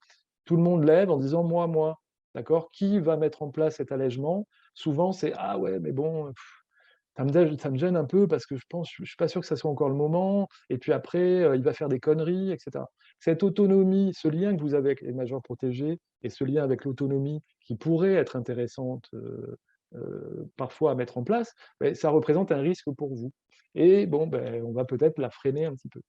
Tout le monde lève en disant « moi ». D'accord? Qui va mettre en place cet allègement? Souvent, c'est « ah ouais, mais bon, ça me gêne un peu parce que je ne suis pas sûr que ça soit encore le moment, et puis après, il va faire des conneries, etc. » Cette autonomie, ce lien que vous avez avec les majeurs protégés, et ce lien avec l'autonomie qui pourrait être intéressante parfois à mettre en place, ça représente un risque pour vous. Et bon, on va peut-être la freiner un petit peu.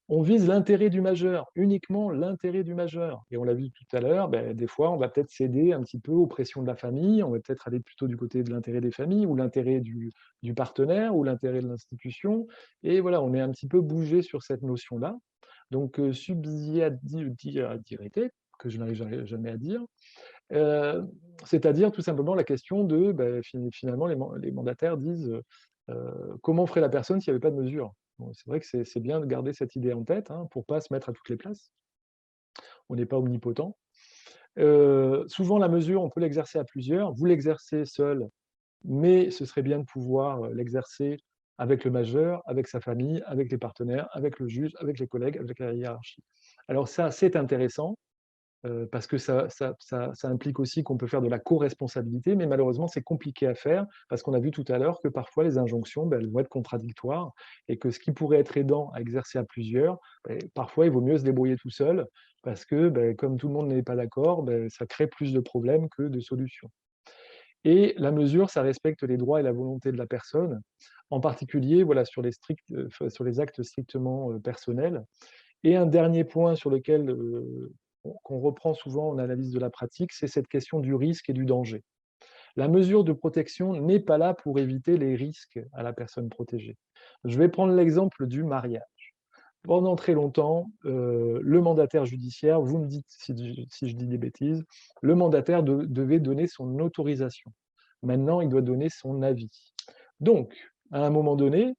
On vise l'intérêt du majeur, uniquement l'intérêt du majeur. Et on l'a vu tout à l'heure, des fois, on va peut-être céder un petit peu aux pressions de la famille, on va peut-être aller plutôt du côté de l'intérêt des familles, ou l'intérêt du partenaire, ou l'intérêt de l'institution. Et voilà, on est un petit peu bougé sur cette notion-là. Donc, subsidiarité, que je n'arrive jamais à dire, c'est-à-dire tout simplement la question de, finalement, les mandataires disent comment ferait la personne s'il n'y avait pas de mesure? Bon, c'est vrai que c'est bien de garder cette idée en tête pour ne pas se mettre à toutes les places. On n'est pas omnipotent. Souvent, la mesure, on peut l'exercer à plusieurs. Vous l'exercez seul, mais ce serait bien de pouvoir l'exercer avec le majeur, avec sa famille, avec les partenaires, avec le juge, avec les collègues, avec la hiérarchie. Alors ça, c'est intéressant, parce que ça implique aussi qu'on peut faire de la co-responsabilité, mais malheureusement, c'est compliqué à faire, parce qu'on a vu tout à l'heure que parfois les injonctions, elles vont être contradictoires, et que ce qui pourrait être aidant à exercer à plusieurs, parfois il vaut mieux se débrouiller tout seul, parce que comme tout le monde n'est pas d'accord, ça crée plus de problèmes que de solutions. Et la mesure, ça respecte les droits et la volonté de la personne, en particulier voilà, sur les actes strictement personnels. Et un dernier point sur lequel qu'on reprend souvent en analyse de la pratique, c'est cette question du risque et du danger. La mesure de protection n'est pas là pour éviter les risques à la personne protégée. Je vais prendre l'exemple du mariage. Pendant très longtemps, le mandataire judiciaire, vous me dites si je dis des bêtises, le mandataire devait donner son autorisation. Maintenant, il doit donner son avis. Donc, à un moment donné,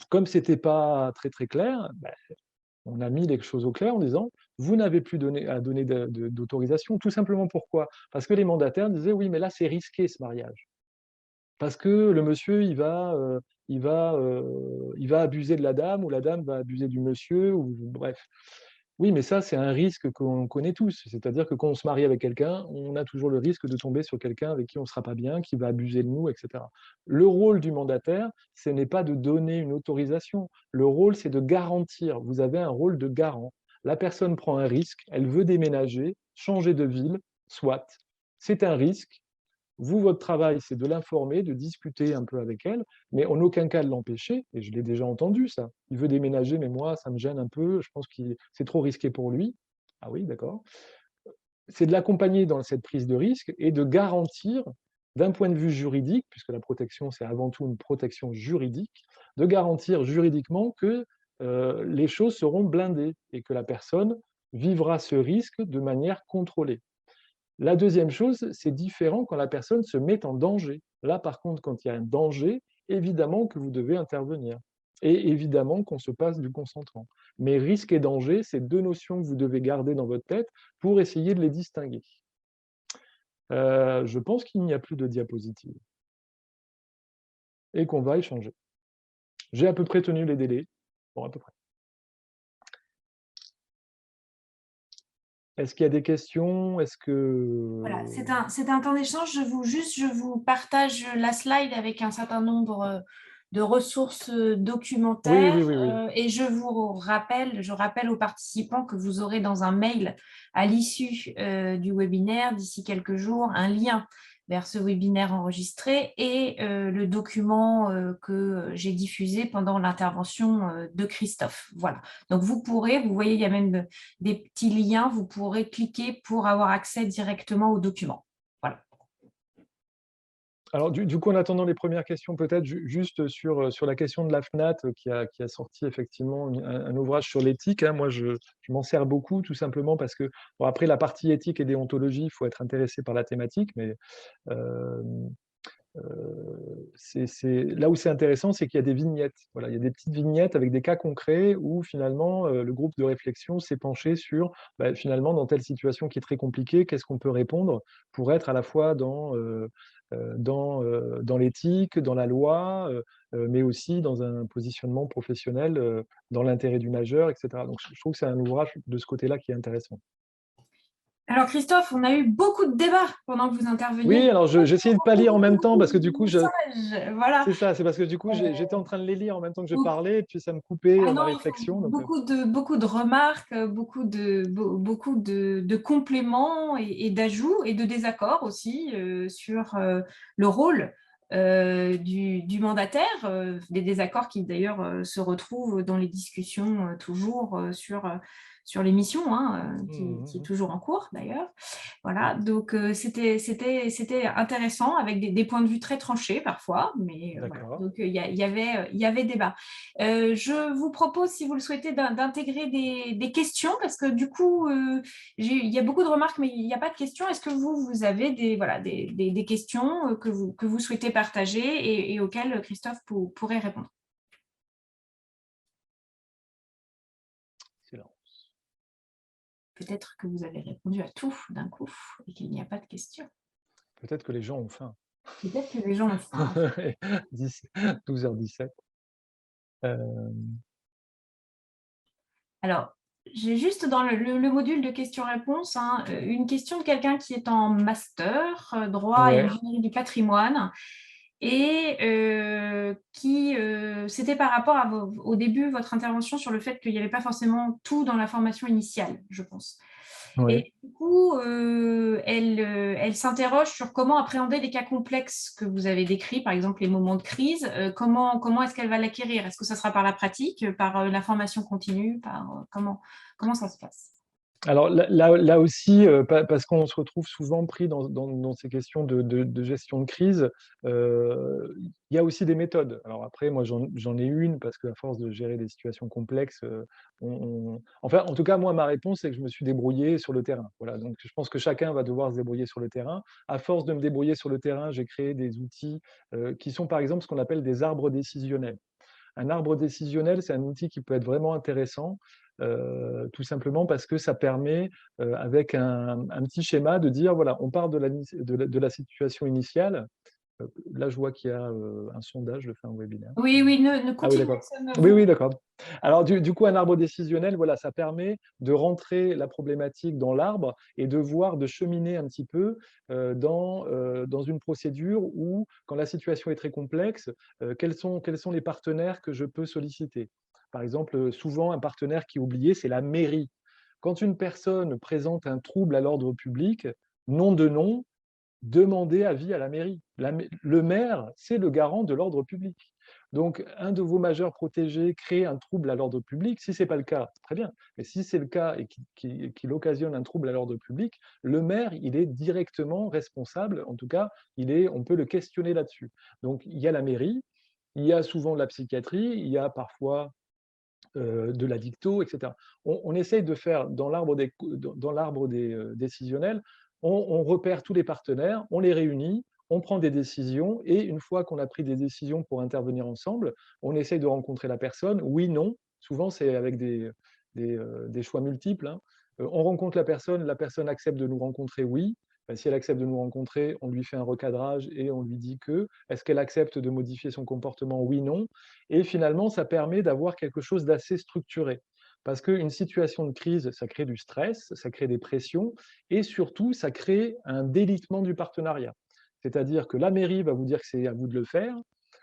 comme ce n'était pas très très clair, on a mis les choses au clair en disant « vous n'avez plus à donner d'autorisation ». Tout simplement pourquoi? Parce que les mandataires disaient « oui, mais là, c'est risqué ce mariage ». Parce que le monsieur, il va abuser de la dame, ou la dame va abuser du monsieur, ou bref. Oui, mais ça, c'est un risque qu'on connaît tous. C'est-à-dire que quand on se marie avec quelqu'un, on a toujours le risque de tomber sur quelqu'un avec qui on ne sera pas bien, qui va abuser de nous, etc. Le rôle du mandataire, ce n'est pas de donner une autorisation. Le rôle, c'est de garantir. Vous avez un rôle de garant. La personne prend un risque, elle veut déménager, changer de ville, soit. C'est un risque. Vous, votre travail, c'est de l'informer, de discuter un peu avec elle, mais en aucun cas de l'empêcher, et je l'ai déjà entendu ça. Il veut déménager, mais moi, ça me gêne un peu, je pense que c'est trop risqué pour lui. Ah oui, d'accord. C'est de l'accompagner dans cette prise de risque et de garantir, d'un point de vue juridique, puisque la protection, c'est avant tout une protection juridique, de garantir juridiquement que les choses seront blindées et que la personne vivra ce risque de manière contrôlée. La deuxième chose, c'est différent quand la personne se met en danger. Là, par contre, quand il y a un danger, évidemment que vous devez intervenir. Et évidemment qu'on se passe du consentement. Mais risque et danger, c'est deux notions que vous devez garder dans votre tête pour essayer de les distinguer. Je pense qu'il n'y a plus de diapositive. Et qu'on va échanger. J'ai à peu près tenu les délais. Bon, à peu près. Est-ce qu'il y a des questions? Est-ce que... Voilà, c'est un temps d'échange. Je vous partage la slide avec un certain nombre de ressources Oui, documentaires. oui, oui, oui. Et je rappelle aux participants que vous aurez dans un mail à l'issue du webinaire, d'ici quelques jours, un lien vers ce webinaire enregistré et le document que j'ai diffusé pendant l'intervention de Christophe. Voilà. Donc, vous voyez, il y a même des petits liens, vous pourrez cliquer pour avoir accès directement au document. Voilà. Alors, du coup, en attendant les premières questions, peut-être juste sur la question de la FNAT qui a sorti effectivement un ouvrage sur l'éthique. Hein. Moi, je m'en sers beaucoup, tout simplement parce que, bon, après, la partie éthique et déontologie, il faut être intéressé par la thématique, mais euh, là où c'est intéressant, c'est qu'il y a des vignettes. Voilà, il y a des petites vignettes avec des cas concrets où finalement le groupe de réflexion s'est penché sur finalement dans telle situation qui est très compliquée, qu'est-ce qu'on peut répondre pour être à la fois dans l'éthique, dans la loi, mais aussi dans un positionnement professionnel, dans l'intérêt du majeur, etc. Donc je trouve que c'est un ouvrage de ce côté-là qui est intéressant. Alors, Christophe, on a eu beaucoup de débats pendant que vous interveniez. Oui, alors j'essayais de pas lire en même temps parce que du coup, Voilà. c'est ça, c'est parce que du coup, j'étais en train de les lire en même temps que je Donc, parlais, et puis ça me coupait ah ma non, réflexion. Donc, beaucoup de remarques, beaucoup de compléments et d'ajouts et de désaccords aussi sur le rôle du mandataire, des désaccords qui d'ailleurs se retrouvent dans les discussions toujours sur l'émission, hein, qui est toujours en cours d'ailleurs. Voilà, donc c'était intéressant avec des points de vue très tranchés parfois, mais voilà. Donc il y avait débat. Je vous propose, si vous le souhaitez, d'intégrer des questions, parce que du coup, il y a beaucoup de remarques, mais il n'y a pas de questions. Est-ce que vous avez des questions que vous souhaitez partager et auxquelles Christophe pourrait répondre? silence. Peut-être que vous avez répondu à tout d'un coup et qu'il n'y a pas de questions. Peut-être que les gens ont faim. Peut-être que les gens ont faim. 12h17. Alors, j'ai juste dans le module de questions-réponses une question de quelqu'un qui est en master, droit et Ouais. ingénierie du patrimoine, et c'était par rapport au début, votre intervention sur le fait qu'il n'y avait pas forcément tout dans la formation initiale, je pense. Ouais. Et du coup, elle s'interroge sur comment appréhender les cas complexes que vous avez décrits, par exemple les moments de crise. Comment est-ce qu'elle va l'acquérir? Est-ce que ça sera par la pratique, par la formation continue, comment ça se passe? Alors là aussi, parce qu'on se retrouve souvent pris dans ces questions de gestion de crise, il y a aussi des méthodes. Alors après, moi j'en ai une, parce qu'à force de gérer des situations complexes, enfin, en tout cas, moi, ma réponse, c'est que je me suis débrouillé sur le terrain. Voilà, donc je pense que chacun va devoir se débrouiller sur le terrain. À force de me débrouiller sur le terrain, j'ai créé des outils qui sont par exemple ce qu'on appelle des arbres décisionnels. Un arbre décisionnel, c'est un outil qui peut être vraiment intéressant, tout simplement parce que ça permet, avec un petit schéma, de dire, voilà, on part de la situation initiale. Là, je vois qu'il y a un sondage, je fais un webinaire. Oui, ne Ah oui, continuez. d'accord. Oui, d'accord. Alors, du coup, un arbre décisionnel, voilà, ça permet de rentrer la problématique dans l'arbre et de cheminer un petit peu dans une procédure où, quand la situation est très complexe, quels sont les partenaires que je peux solliciter? Par exemple, souvent, un partenaire qui est oublié, c'est la mairie. Quand une personne présente un trouble à l'ordre public, nom de nom, demandez avis à la mairie. Le maire, c'est le garant de l'ordre public. Donc, un de vos majeurs protégés crée un trouble à l'ordre public. Si ce n'est pas le cas, très bien. Mais si c'est le cas et qu'il occasionne un trouble à l'ordre public, le maire, il est directement responsable. En tout cas, on peut le questionner là-dessus. Donc, il y a la mairie, il y a souvent la psychiatrie, il y a parfois de la dicto, etc. On essaye de faire dans l'arbre des décisionnels, on repère tous les partenaires, on les réunit, on prend des décisions, et une fois qu'on a pris des décisions pour intervenir ensemble, on essaye de rencontrer la personne. Oui, non. Souvent, c'est avec des choix multiples. Hein. On rencontre la personne accepte de nous rencontrer, oui. Si elle accepte de nous rencontrer, on lui fait un recadrage et on lui dit que. Est-ce qu'elle accepte de modifier son comportement? Oui, non. Et finalement, ça permet d'avoir quelque chose d'assez structuré. Parce qu'une situation de crise, ça crée du stress, ça crée des pressions, et surtout, ça crée un délitement du partenariat. C'est-à-dire que la mairie va vous dire que c'est à vous de le faire,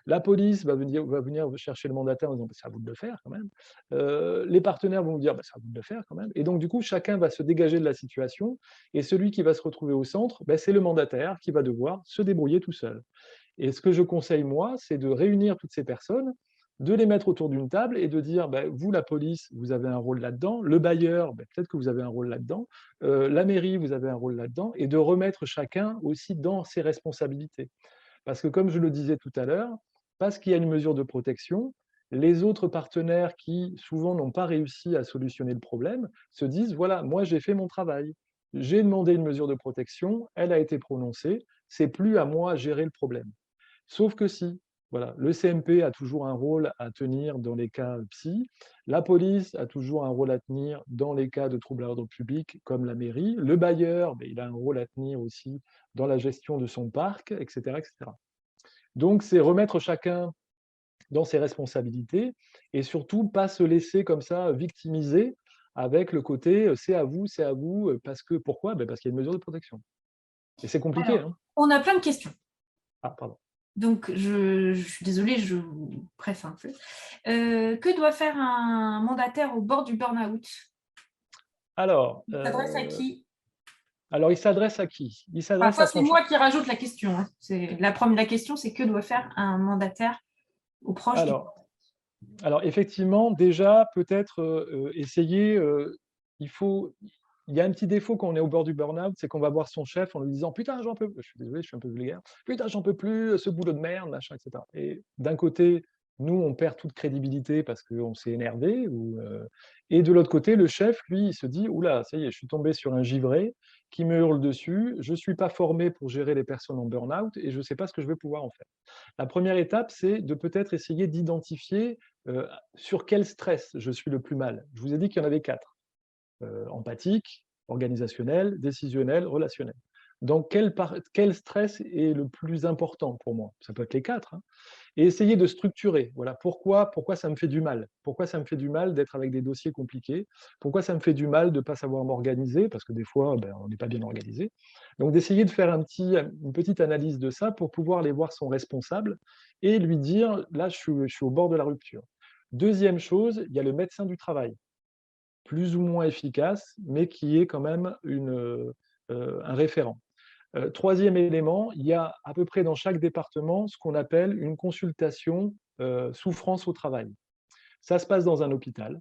La police va venir chercher le mandataire en disant bah, c'est à vous de le faire quand même. Les partenaires vont vous dire bah, c'est à vous de le faire quand même. Et donc, du coup, chacun va se dégager de la situation. Et celui qui va se retrouver au centre, bah, c'est le mandataire qui va devoir se débrouiller tout seul. Et ce que je conseille, moi, c'est de réunir toutes ces personnes, de les mettre autour d'une table et de dire, bah, vous, la police, vous avez un rôle là-dedans, le bailleur, bah, peut-être que vous avez un rôle là-dedans, la mairie, vous avez un rôle là-dedans, et de remettre chacun aussi dans ses responsabilités. Parce que comme je le disais tout à l'heure, parce qu'il y a une mesure de protection, les autres partenaires qui souvent n'ont pas réussi à solutionner le problème se disent, voilà, moi j'ai fait mon travail, j'ai demandé une mesure de protection, elle a été prononcée, c'est plus à moi à gérer le problème. Sauf que si, voilà, le CMP a toujours un rôle à tenir dans les cas psy, la police a toujours un rôle à tenir dans les cas de troubles à l'ordre public, comme la mairie, le bailleur, ben, il a un rôle à tenir aussi dans la gestion de son parc, etc. etc. Donc, c'est remettre chacun dans ses responsabilités et surtout pas se laisser comme ça victimiser avec le côté c'est à vous, parce que pourquoi? Ben parce qu'il y a une mesure de protection. Et c'est compliqué. Alors, Hein. on a plein de questions. Ah, pardon. Donc, je suis désolée, je vous presse un peu. Que doit faire un mandataire au bord du burn-out? Alors, Il s'adresse à qui? Alors, il s'adresse à qui? Il Enfin, s'adresse ça, à c'est son chef. moi qui rajoute la question. Hein. La question, c'est que doit faire un mandataire au proche du... Alors, effectivement, déjà, peut-être essayer, il y a un petit défaut quand on est au bord du burn-out, c'est qu'on va voir son chef en lui disant putain, j'en peux plus, je suis désolé, je suis un peu vulgaire, putain, j'en peux plus, ce boulot de merde, machin, etc. Et d'un côté, nous, on perd toute crédibilité parce qu'on s'est énervé, et de l'autre côté, le chef, lui, il se dit oula, ça y est, je suis tombé sur un givré qui me hurle dessus, je ne suis pas formé pour gérer les personnes en burn-out et je ne sais pas ce que je vais pouvoir en faire. La première étape, c'est de peut-être essayer d'identifier sur quel stress je suis le plus mal. Je vous ai dit qu'il y en avait 4. Empathique, organisationnel, décisionnel, relationnel. Donc, quel stress est le plus important pour moi? Ça peut être les 4. Hein. Et essayer de structurer. Voilà, pourquoi ça me fait du mal? Pourquoi ça me fait du mal d'être avec des dossiers compliqués? Pourquoi ça me fait du mal de ne pas savoir m'organiser? Parce que des fois, ben, on n'est pas bien organisé. Donc, d'essayer de faire une petite analyse de ça pour pouvoir aller voir son responsable et lui dire, là, je suis au bord de la rupture. Deuxième chose, il y a le médecin du travail, plus ou moins efficace, mais qui est quand même un référent. Troisième élément, il y a à peu près dans chaque département ce qu'on appelle une consultation souffrance au travail. Ça se passe dans un hôpital.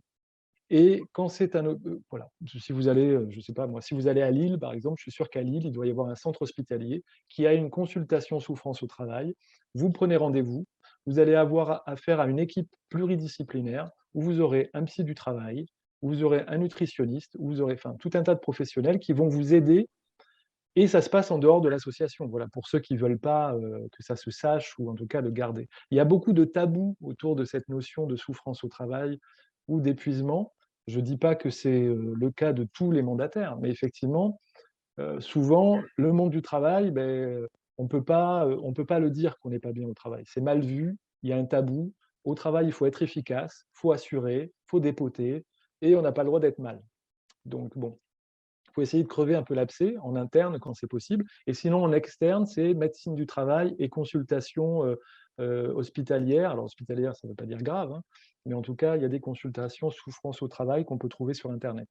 Et quand c'est voilà, si vous allez, je sais pas moi, si vous allez à Lille, par exemple, je suis sûr qu'à Lille, il doit y avoir un centre hospitalier qui a une consultation souffrance au travail. Vous prenez rendez-vous, vous allez avoir affaire à une équipe pluridisciplinaire où vous aurez un psy du travail, où vous aurez un nutritionniste, où vous aurez tout un tas de professionnels qui vont vous aider et ça se passe en dehors de l'association, voilà, pour ceux qui ne veulent pas que ça se sache ou en tout cas le garder. Il y a beaucoup de tabous autour de cette notion de souffrance au travail ou d'épuisement. Je ne dis pas que c'est le cas de tous les mandataires, mais effectivement, souvent, le monde du travail, ben, on ne peut pas le dire qu'on n'est pas bien au travail. C'est mal vu, il y a un tabou. Au travail, il faut être efficace, il faut assurer, il faut dépoter, et on n'a pas le droit d'être mal. Donc bon, il faut essayer de crever un peu l'abcès en interne quand c'est possible. Et sinon, en externe, c'est médecine du travail et consultation hospitalière. Alors, hospitalière, ça ne veut pas dire grave, hein, mais en tout cas, il y a des consultations souffrance au travail qu'on peut trouver sur Internet.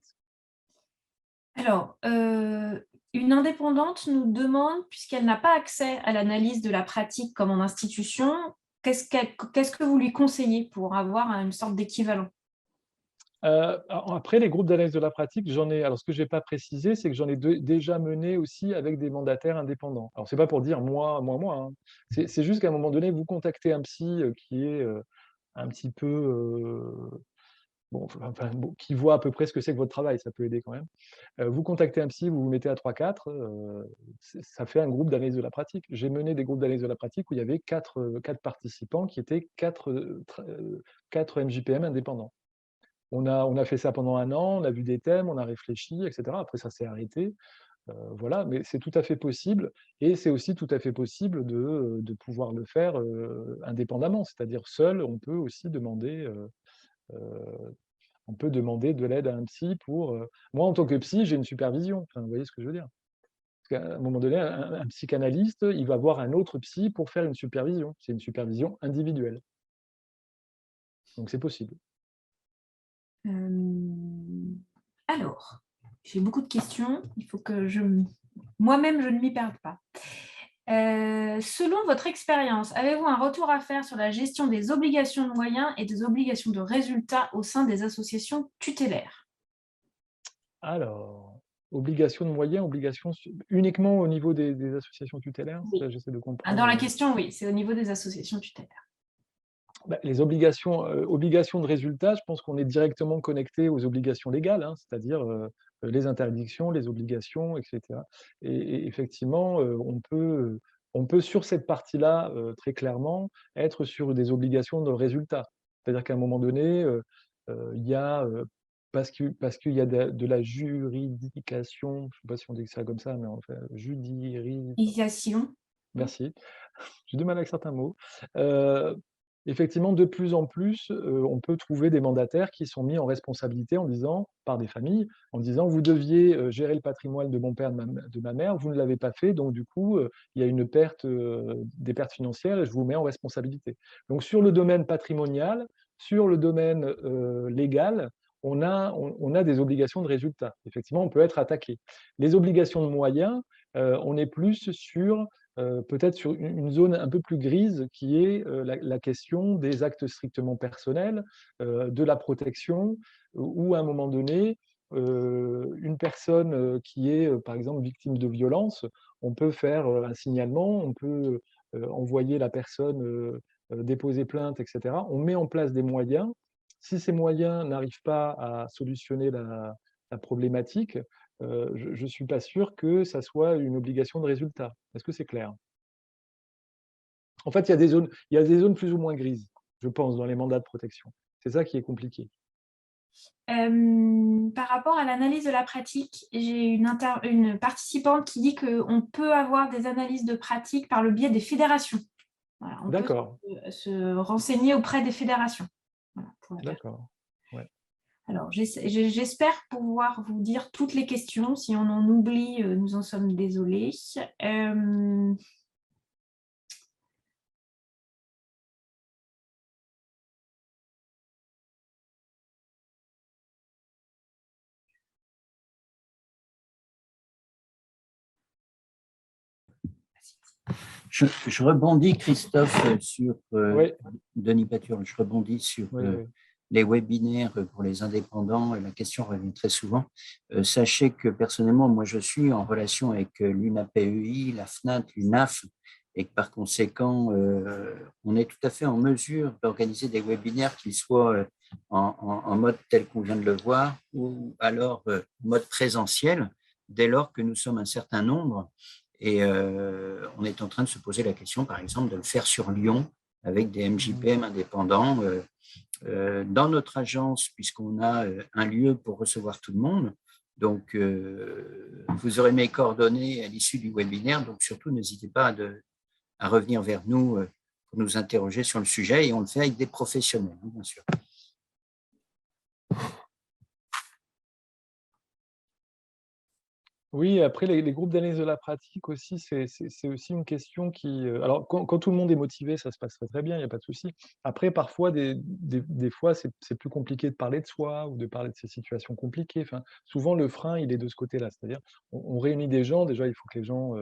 Alors, une indépendante nous demande, puisqu'elle n'a pas accès à l'analyse de la pratique comme en institution, qu'est-ce que vous lui conseillez pour avoir une sorte d'équivalent? Après, les groupes d'analyse de la pratique, alors ce que je n'ai pas précisé, c'est que j'en ai déjà mené aussi avec des mandataires indépendants. Alors, ce n'est pas pour dire moi. Hein. C'est juste qu'à un moment donné, vous contactez un psy qui est un petit peu qui voit à peu près ce que c'est que votre travail, ça peut aider quand même. Vous contactez un psy, vous vous mettez à 3-4, ça fait un groupe d'analyse de la pratique. J'ai mené des groupes d'analyse de la pratique où il y avait 4 participants qui étaient 4 MJPM indépendants. On a fait ça pendant 1 an, on a vu des thèmes, on a réfléchi, etc. Après, ça s'est arrêté. Voilà, mais c'est tout à fait possible. Et c'est aussi tout à fait possible de pouvoir le faire indépendamment. C'est-à-dire seul, on peut aussi demander de l'aide à un psy pour... Moi, en tant que psy, j'ai une supervision. Enfin, vous voyez ce que je veux dire. Parce qu'à un moment donné, un psychanalyste, il va voir un autre psy pour faire une supervision. C'est une supervision individuelle. Donc c'est possible. Alors, j'ai beaucoup de questions. Il faut que moi-même, je ne m'y perde pas. Selon votre expérience, avez-vous un retour à faire sur la gestion des obligations de moyens et des obligations de résultats au sein des associations tutélaires? Alors, obligation de moyens, uniquement au niveau des associations tutélaires? Oui. Ça, j'essaie de comprendre. Dans la question, oui, c'est au niveau des associations tutélaires. Les obligations de résultat, je pense qu'on est directement connecté aux obligations légales, hein, c'est-à-dire les interdictions, les obligations, etc. Et effectivement, on peut sur cette partie-là, très clairement, être sur des obligations de résultat. C'est-à-dire qu'à un moment donné, il y a, parce qu'il y a de la juridication, je ne sais pas si on dit ça comme ça, mais enfin, Initiation. Merci. J'ai du mal avec certains mots. Effectivement, de plus en plus, on peut trouver des mandataires qui sont mis en responsabilité par des familles, en disant: «Vous deviez, gérer le patrimoine de mon père, de ma mère, vous ne l'avez pas fait, donc du coup, il y a une perte, des pertes financières et je vous mets en responsabilité». Donc sur le domaine patrimonial, sur le domaine, légal, on a des obligations de résultat. Effectivement, on peut être attaqué. Les obligations de moyens, on est plus sur peut-être sur une zone un peu plus grise qui est la question des actes strictement personnels, de la protection, où à un moment donné, une personne qui est par exemple victime de violence, on peut faire un signalement, on peut envoyer la personne déposer plainte, etc. On met en place des moyens. Si ces moyens n'arrivent pas à solutionner la problématique, je ne suis pas sûr que ça soit une obligation de résultat. Est-ce que c'est clair? En fait, il y a des zones plus ou moins grises, je pense, dans les mandats de protection. C'est ça qui est compliqué. Par rapport à l'analyse de la pratique, j'ai une participante qui dit qu'on peut avoir des analyses de pratique par le biais des fédérations. Voilà, on peut se renseigner auprès des fédérations. Voilà, d'accord. Ouais. Alors, j'espère pouvoir vous dire toutes les questions. Si on en oublie, nous en sommes désolés. Je rebondis, Christophe, sur Denis Patureul, je rebondis sur les webinaires pour les indépendants. La question revient très souvent. Sachez que personnellement, moi, je suis en relation avec l'UNAPEI, la FNAT, l'UNAF, et que par conséquent, on est tout à fait en mesure d'organiser des webinaires, qu'ils soient en mode tel qu'on vient de le voir, ou alors mode présentiel, dès lors que nous sommes un certain nombre. Et on est en train de se poser la question, par exemple, de le faire sur Lyon avec des MJPM indépendants dans notre agence, puisqu'on a un lieu pour recevoir tout le monde. Donc, vous aurez mes coordonnées à l'issue du webinaire. Donc, surtout, n'hésitez pas à revenir vers nous pour nous interroger sur le sujet. Et on le fait avec des professionnels, bien sûr. Oui, après, les groupes d'analyse de la pratique aussi, c'est aussi une question qui… Alors, quand tout le monde est motivé, ça se passe très bien, il n'y a pas de souci. Après, parfois, des fois, c'est plus compliqué de parler de soi ou de parler de ces situations compliquées. Enfin, souvent, le frein, il est de ce côté-là. C'est-à-dire, on réunit des gens, déjà, il faut que les gens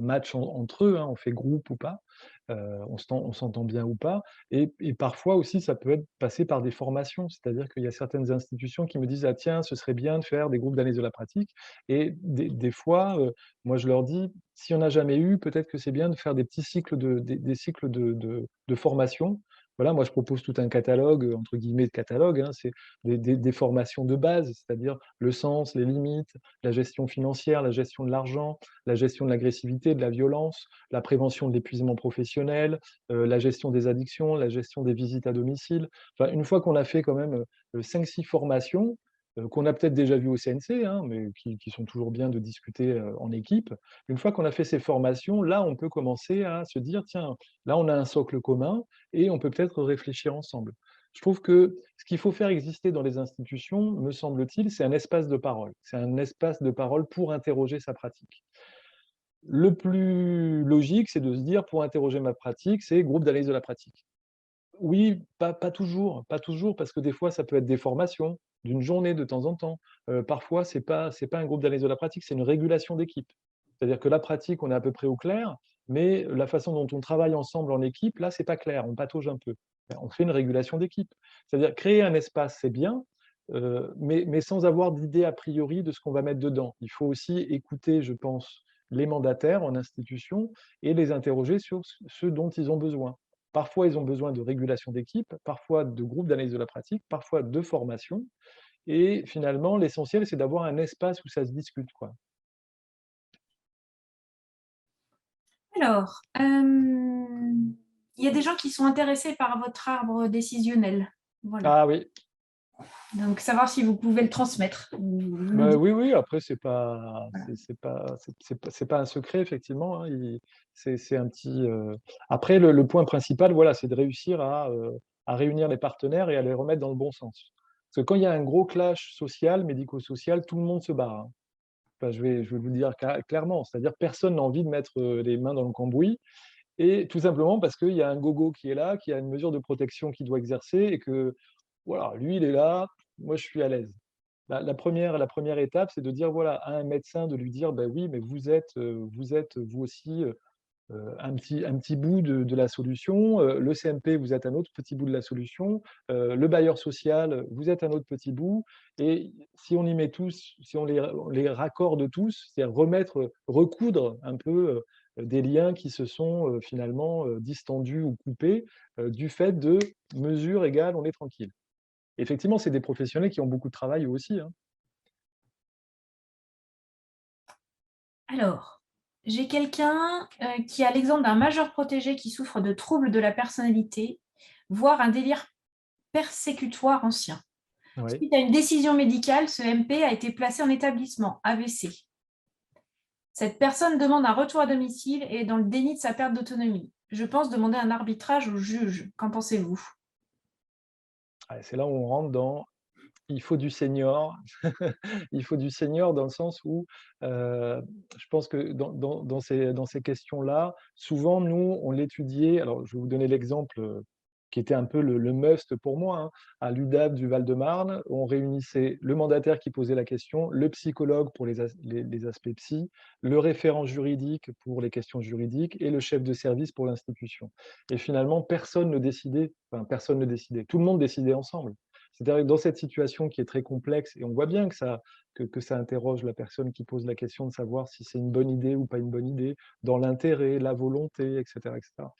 matchent entre eux, hein, on fait groupe ou pas, on s'entend bien ou pas. Et parfois aussi, ça peut être passé par des formations. C'est-à-dire qu'il y a certaines institutions qui me disent: «Ah tiens, ce serait bien de faire des groupes d'analyse de la pratique». Et des fois, moi je leur dis: «Si on n'a jamais eu, peut-être que c'est bien de faire des petits cycles des cycles de formation». Voilà, moi je propose tout un catalogue, entre guillemets, de catalogue, hein. C'est des formations de base, c'est-à-dire le sens, les limites, la gestion financière, la gestion de l'argent, la gestion de l'agressivité, de la violence, la prévention de l'épuisement professionnel, la gestion des addictions, la gestion des visites à domicile. Enfin, une fois qu'on a fait quand même, 5-6 formations, qu'on a peut-être déjà vues au CNC, hein, mais qui sont toujours bien de discuter, en équipe. Une fois qu'on a fait ces formations, là, on peut commencer à se dire: «Tiens, là, on a un socle commun et on peut peut-être réfléchir ensemble». Je trouve que ce qu'il faut faire exister dans les institutions, me semble-t-il, c'est un espace de parole. C'est un espace de parole pour interroger sa pratique. Le plus logique, c'est de se dire, pour interroger ma pratique, c'est groupe d'analyse de la pratique. Oui, pas toujours, parce que des fois, ça peut être des formations d'une journée de temps en temps. Parfois, c'est pas un groupe d'analyse de la pratique, c'est une régulation d'équipe. C'est-à-dire que la pratique, on est à peu près au clair, mais la façon dont on travaille ensemble en équipe, là, c'est pas clair, on patauge un peu. On fait une régulation d'équipe. C'est-à-dire créer un espace, c'est bien, mais sans avoir d'idée a priori de ce qu'on va mettre dedans. Il faut aussi écouter, je pense, les mandataires en institution et les interroger sur ce dont ils ont besoin. Parfois, ils ont besoin de régulation d'équipe, parfois de groupes d'analyse de la pratique, parfois de formation. Et finalement, l'essentiel, c'est d'avoir un espace où ça se discute, quoi. Alors, il y a des gens qui sont intéressés par votre arbre décisionnel. Voilà. Ah oui, Donc, savoir si vous pouvez le transmettre. bah, oui, après, c'est pas un secret, effectivement, hein. C'est un petit. Après, le point principal, voilà, c'est de réussir à réunir les partenaires et à les remettre dans le bon sens. Parce que quand il y a un gros clash social, médico-social, tout le monde se barre, hein. Enfin, je vais vous le dire clairement, c'est-à-dire personne n'a envie de mettre les mains dans le cambouis, et tout simplement parce qu'il y a un gogo qui est là, qui a une mesure de protection qu'il doit exercer, et que voilà, lui il est là, moi je suis à l'aise. La première étape, c'est de dire voilà, à un médecin, de lui dire ben oui, mais vous êtes vous aussi un petit bout de la solution, le CMP, vous êtes un autre petit bout de la solution, le bailleur social, vous êtes un autre petit bout, et si on y met tous, si on les raccorde tous, c'est-à-dire recoudre un peu des liens qui se sont finalement distendus ou coupés du fait de mesure égale, on est tranquille. Effectivement, c'est des professionnels qui ont beaucoup de travail eux aussi, hein. Alors, j'ai quelqu'un qui a l'exemple d'un majeur protégé qui souffre de troubles de la personnalité, voire un délire persécutoire ancien. Oui. Suite à une décision médicale, ce MP a été placé en établissement AVC. Cette personne demande un retour à domicile et est dans le déni de sa perte d'autonomie. Je pense demander un arbitrage au juge. Qu'en pensez-vous? C'est là où on rentre dans il faut du senior. Il faut du senior dans le sens où, je pense que dans ces questions-là, souvent, nous, on l'étudiait. Alors, je vais vous donner l'exemple, qui était un peu le must pour moi, hein. À l'UDAB du Val-de-Marne, on réunissait le mandataire qui posait la question, le psychologue pour les aspects psy, le référent juridique pour les questions juridiques et le chef de service pour l'institution. Et finalement, personne ne décidait, enfin, personne ne décidait, tout le monde décidait ensemble. C'est-à-dire que dans cette situation qui est très complexe, et on voit bien que ça interroge la personne qui pose la question de savoir si c'est une bonne idée ou pas une bonne idée, dans l'intérêt, la volonté, etc., etc.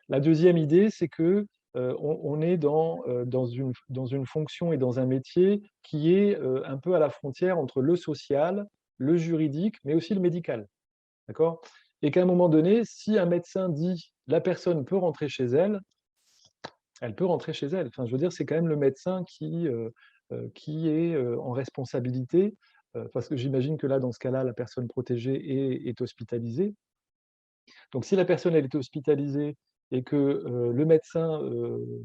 La deuxième idée, c'est que on est dans une fonction et dans un métier qui est un peu à la frontière entre le social, le juridique, mais aussi le médical. D'accord? Et qu'à un moment donné, si un médecin dit la personne peut rentrer chez elle peut rentrer chez elle. Enfin, je veux dire, c'est quand même le médecin qui est en responsabilité, parce que j'imagine que là, dans ce cas-là, la personne protégée est hospitalisée. Donc, si la personne elle est hospitalisée et que le médecin,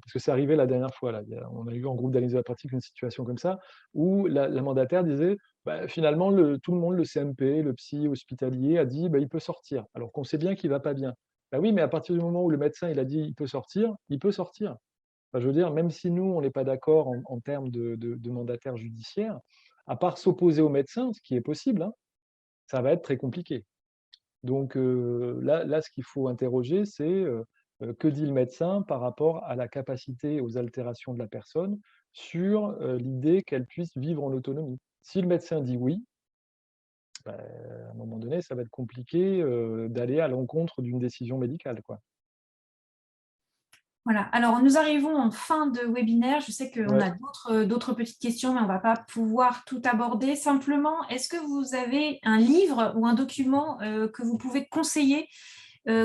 parce que c'est arrivé la dernière fois, là, on a eu en groupe d'analyse de la pratique une situation comme ça, où la mandataire disait, bah, finalement, tout le monde, le CMP, le psy hospitalier, a dit, bah, il peut sortir, alors qu'on sait bien qu'il ne va pas bien. Bah oui, mais à partir du moment où le médecin il a dit, il peut sortir, il peut sortir. Enfin, je veux dire, même si nous, on n'est pas d'accord en termes de mandataire judiciaire, à part s'opposer au médecin, ce qui est possible, hein, ça va être très compliqué. Donc là, ce qu'il faut interroger, c'est que dit le médecin par rapport à la capacité, aux altérations de la personne sur l'idée qu'elle puisse vivre en autonomie. Si le médecin dit oui, bah, à un moment donné, ça va être compliqué d'aller à l'encontre d'une décision médicale, quoi. Voilà. Alors, nous arrivons en fin de webinaire. Je sais qu'on Ouais. a d'autres petites questions, mais on ne va pas pouvoir tout aborder. Simplement, est-ce que vous avez un livre ou un document que vous pouvez conseiller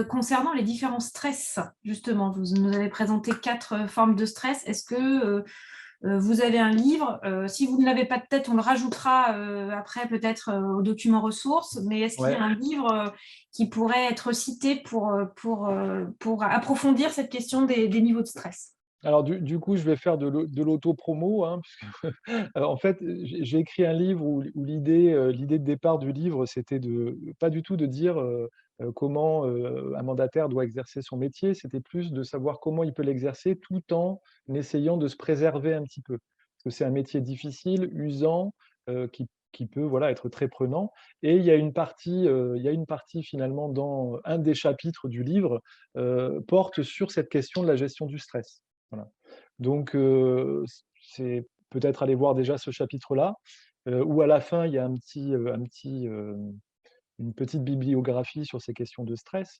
concernant les différents stress, justement? Vous nous avez présenté 4 formes de stress. Est-ce que vous avez un livre? Si vous ne l'avez pas de tête, on le rajoutera après peut-être au document ressources. Mais est-ce qu'il y a Ouais. un livre qui pourrait être cité pour approfondir cette question des niveaux de stress? Alors, du coup, je vais faire de l'auto-promo, hein, puisque, en fait, j'ai écrit un livre où l'idée de départ du livre, c'était pas du tout de dire comment un mandataire doit exercer son métier, c'était plus de savoir comment il peut l'exercer tout en essayant de se préserver un petit peu. Parce que c'est un métier difficile, usant, qui peut voilà, être très prenant. Et il y a une partie finalement dans un des chapitres du livre porte sur cette question de la gestion du stress. Voilà. Donc, c'est peut-être aller voir déjà ce chapitre-là, où à la fin, il y a une petite bibliographie sur ces questions de stress.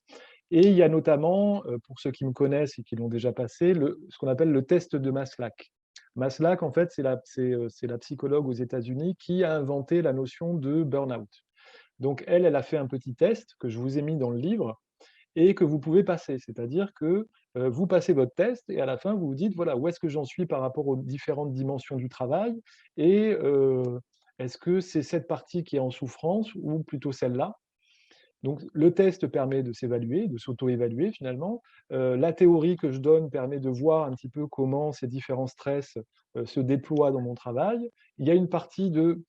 Et il y a notamment, pour ceux qui me connaissent et qui l'ont déjà passé, ce qu'on appelle le test de Maslach. Maslach, en fait, c'est la psychologue aux États-Unis qui a inventé la notion de burn-out. Donc, elle a fait un petit test que je vous ai mis dans le livre, et que vous pouvez passer. C'est-à-dire que vous passez votre test et à la fin, vous vous dites, voilà, où est-ce que j'en suis par rapport aux différentes dimensions du travail et est-ce que c'est cette partie qui est en souffrance ou plutôt celle-là. Donc, le test permet de s'évaluer, de s'auto-évaluer finalement. La théorie que je donne permet de voir un petit peu comment ces différents stress se déploient dans mon travail. Il y a une partie de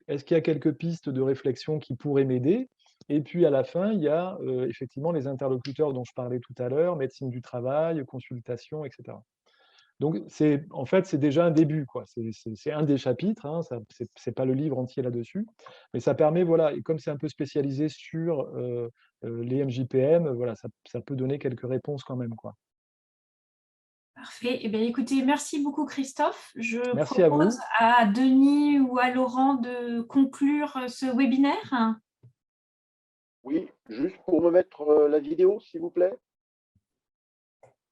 est-ce qu'il y a quelques pistes de réflexion qui pourraient m'aider? Et puis à la fin, il y a effectivement les interlocuteurs dont je parlais tout à l'heure, médecine du travail, consultation, etc. Donc en fait, c'est déjà un début, quoi. C'est un des chapitres, hein, c'est pas le livre entier là-dessus, mais ça permet, voilà, et comme c'est un peu spécialisé sur les MJPM, voilà, ça peut donner quelques réponses quand même, quoi. Parfait. Eh bien, écoutez, merci beaucoup Christophe. Je Merci à propose vous. à Denis ou à Laurent de conclure ce webinaire. Oui, juste pour me mettre la vidéo, s'il vous plaît.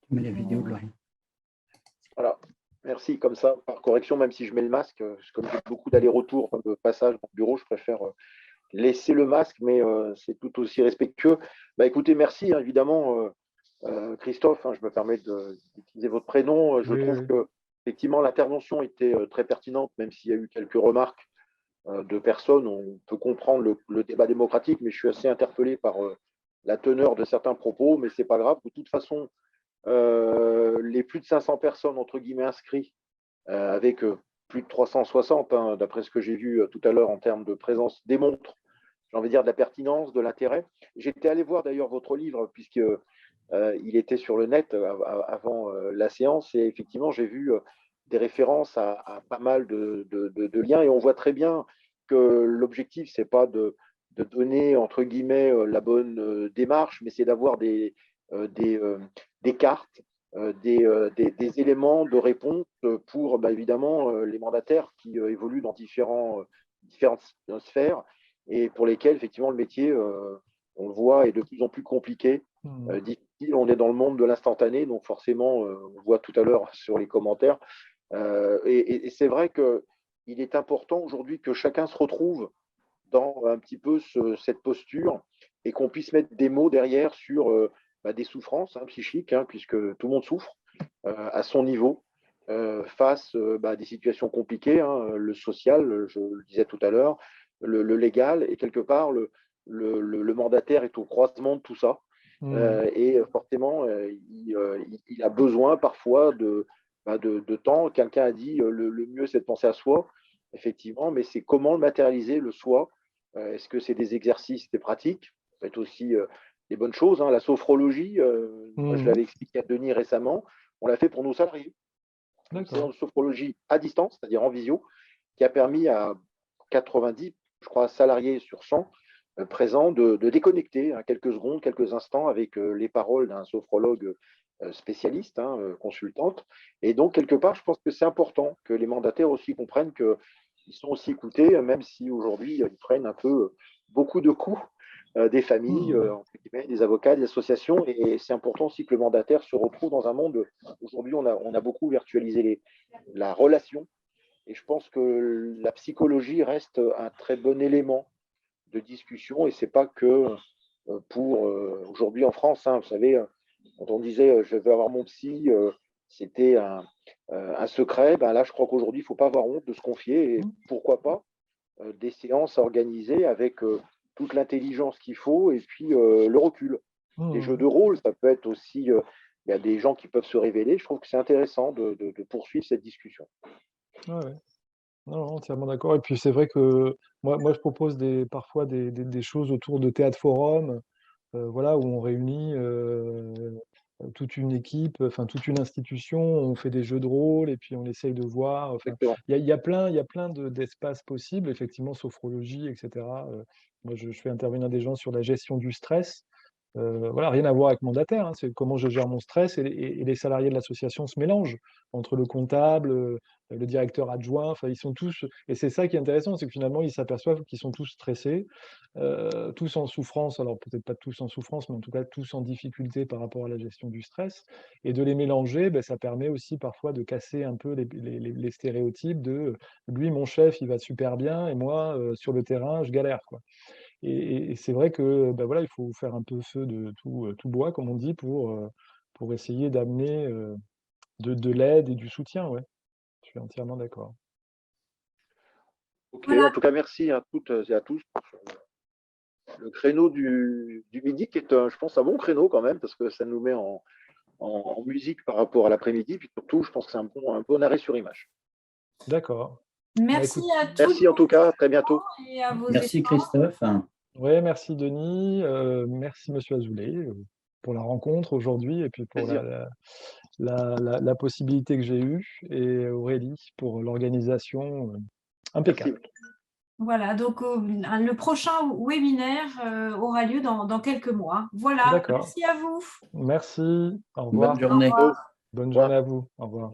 Mais la vidéo de Laurent. Voilà. Merci, comme ça, par correction, même si je mets le masque, comme j'ai beaucoup d'allers-retours de passage dans le bureau, je préfère laisser le masque, mais c'est tout aussi respectueux. Bah, écoutez, merci, hein, évidemment, Christophe, hein, je me permets d'utiliser votre prénom. Je Oui, trouve oui. que effectivement l'intervention était très pertinente, même s'il y a eu quelques remarques de personnes. On peut comprendre le débat démocratique, mais je suis assez interpellé par la teneur de certains propos, mais c'est pas grave. De toute façon, les plus de 500 personnes, entre guillemets, inscrits, avec plus de 360, hein, d'après ce que j'ai vu tout à l'heure en termes de présence, démontrent, j'ai envie de dire, de la pertinence, de l'intérêt. J'étais allé voir d'ailleurs votre livre, puisque il était sur le net avant la séance, et effectivement, j'ai vu des références à pas mal de liens, et on voit très bien que l'objectif, c'est pas de donner, entre guillemets, la bonne démarche, mais c'est d'avoir des cartes, des éléments de réponse pour évidemment les mandataires qui évoluent dans différentes sphères et pour lesquels effectivement le métier, on le voit, est de plus en plus compliqué, difficile. On est dans le monde de l'instantané, donc forcément, on voit tout à l'heure sur les commentaires. Et c'est vrai qu'il est important aujourd'hui que chacun se retrouve dans un petit peu cette posture et qu'on puisse mettre des mots derrière sur des souffrances psychiques, hein, puisque tout le monde souffre à son niveau face à des situations compliquées, hein, le social, je le disais tout à l'heure, le légal, et quelque part, le mandataire est au croisement de tout ça. Et forcément, il a besoin parfois de temps. Quelqu'un a dit le mieux, c'est de penser à soi, effectivement, mais c'est comment le matérialiser, le soi. Est-ce que c'est des exercices, des pratiques? Ça peut être aussi des bonnes choses, hein. La sophrologie, moi, je l'avais expliqué à Denis récemment, on l'a fait pour nos salariés. Une séance de sophrologie à distance, c'est-à-dire en visio, qui a permis à 90, je crois, salariés sur 100 présents de déconnecter, hein, quelques secondes, quelques instants avec les paroles d'un sophrologue spécialiste, hein, consultante. Et donc, quelque part, je pense que c'est important que les mandataires aussi comprennent qu'ils sont aussi écoutés, même si aujourd'hui, ils prennent un peu beaucoup de coups des familles, entre guillemets, des avocats, des associations. Et c'est important aussi que le mandataire se retrouve dans un monde. Aujourd'hui, on a beaucoup virtualisé la relation. Et je pense que la psychologie reste un très bon élément de discussion. Et c'est pas que pour aujourd'hui en France, hein, vous savez, quand on disait je veux avoir mon psy, c'était un secret. Là, je crois qu'aujourd'hui, il ne faut pas avoir honte de se confier. Et pourquoi pas des séances organisées avec toute l'intelligence qu'il faut et puis le recul. Des jeux de rôle, ça peut être aussi il y a des gens qui peuvent se révéler. Je trouve que c'est intéressant de poursuivre cette discussion. Ouais. Non, non, entièrement d'accord. Et puis c'est vrai que moi je propose parfois des choses autour de théâtre forum, voilà, où on réunit toute une équipe, enfin toute une institution, on fait des jeux de rôle et puis on essaye de voir. Enfin, Exactement. il y a plein d'espaces possibles, effectivement, sophrologie, etc. Moi, je fais intervenir des gens sur la gestion du stress. Voilà, rien à voir avec mandataire, hein, c'est comment je gère mon stress et les salariés de l'association se mélangent entre le comptable, le directeur adjoint, enfin ils sont tous, et c'est ça qui est intéressant, c'est que finalement ils s'aperçoivent qu'ils sont tous stressés, tous en souffrance, alors peut-être pas tous en souffrance, mais en tout cas tous en difficulté par rapport à la gestion du stress, et de les mélanger, ben, ça permet aussi parfois de casser un peu les stéréotypes de lui, mon chef, il va super bien, et moi, sur le terrain, je galère, quoi. Et c'est vrai que, bah, voilà, il faut faire un peu feu de tout bois, comme on dit, pour essayer d'amener, de l'aide et du soutien, ouais. Je suis entièrement d'accord. Ok, Voilà. en tout cas, merci à toutes et à tous pour le créneau du midi, qui est, je pense, un bon créneau quand même, parce que ça nous met en musique par rapport à l'après-midi. Puis surtout, je pense que c'est un bon arrêt sur image. D'accord. Bah, Merci écoute, à tous Merci en tout cas, à très bientôt. et à vos Merci efforts. Christophe. ouais, merci Denis, merci Monsieur Azoulay, pour la rencontre aujourd'hui et puis pour Plaisir. la possibilité que j'ai eue, et Aurélie pour l'organisation, Merci. impeccable. Voilà, donc le prochain webinaire aura lieu dans quelques mois. Voilà, D'accord. merci à vous. Merci. Au Bonne revoir. journée. Au revoir. Bonne Au revoir. journée à vous. Au revoir.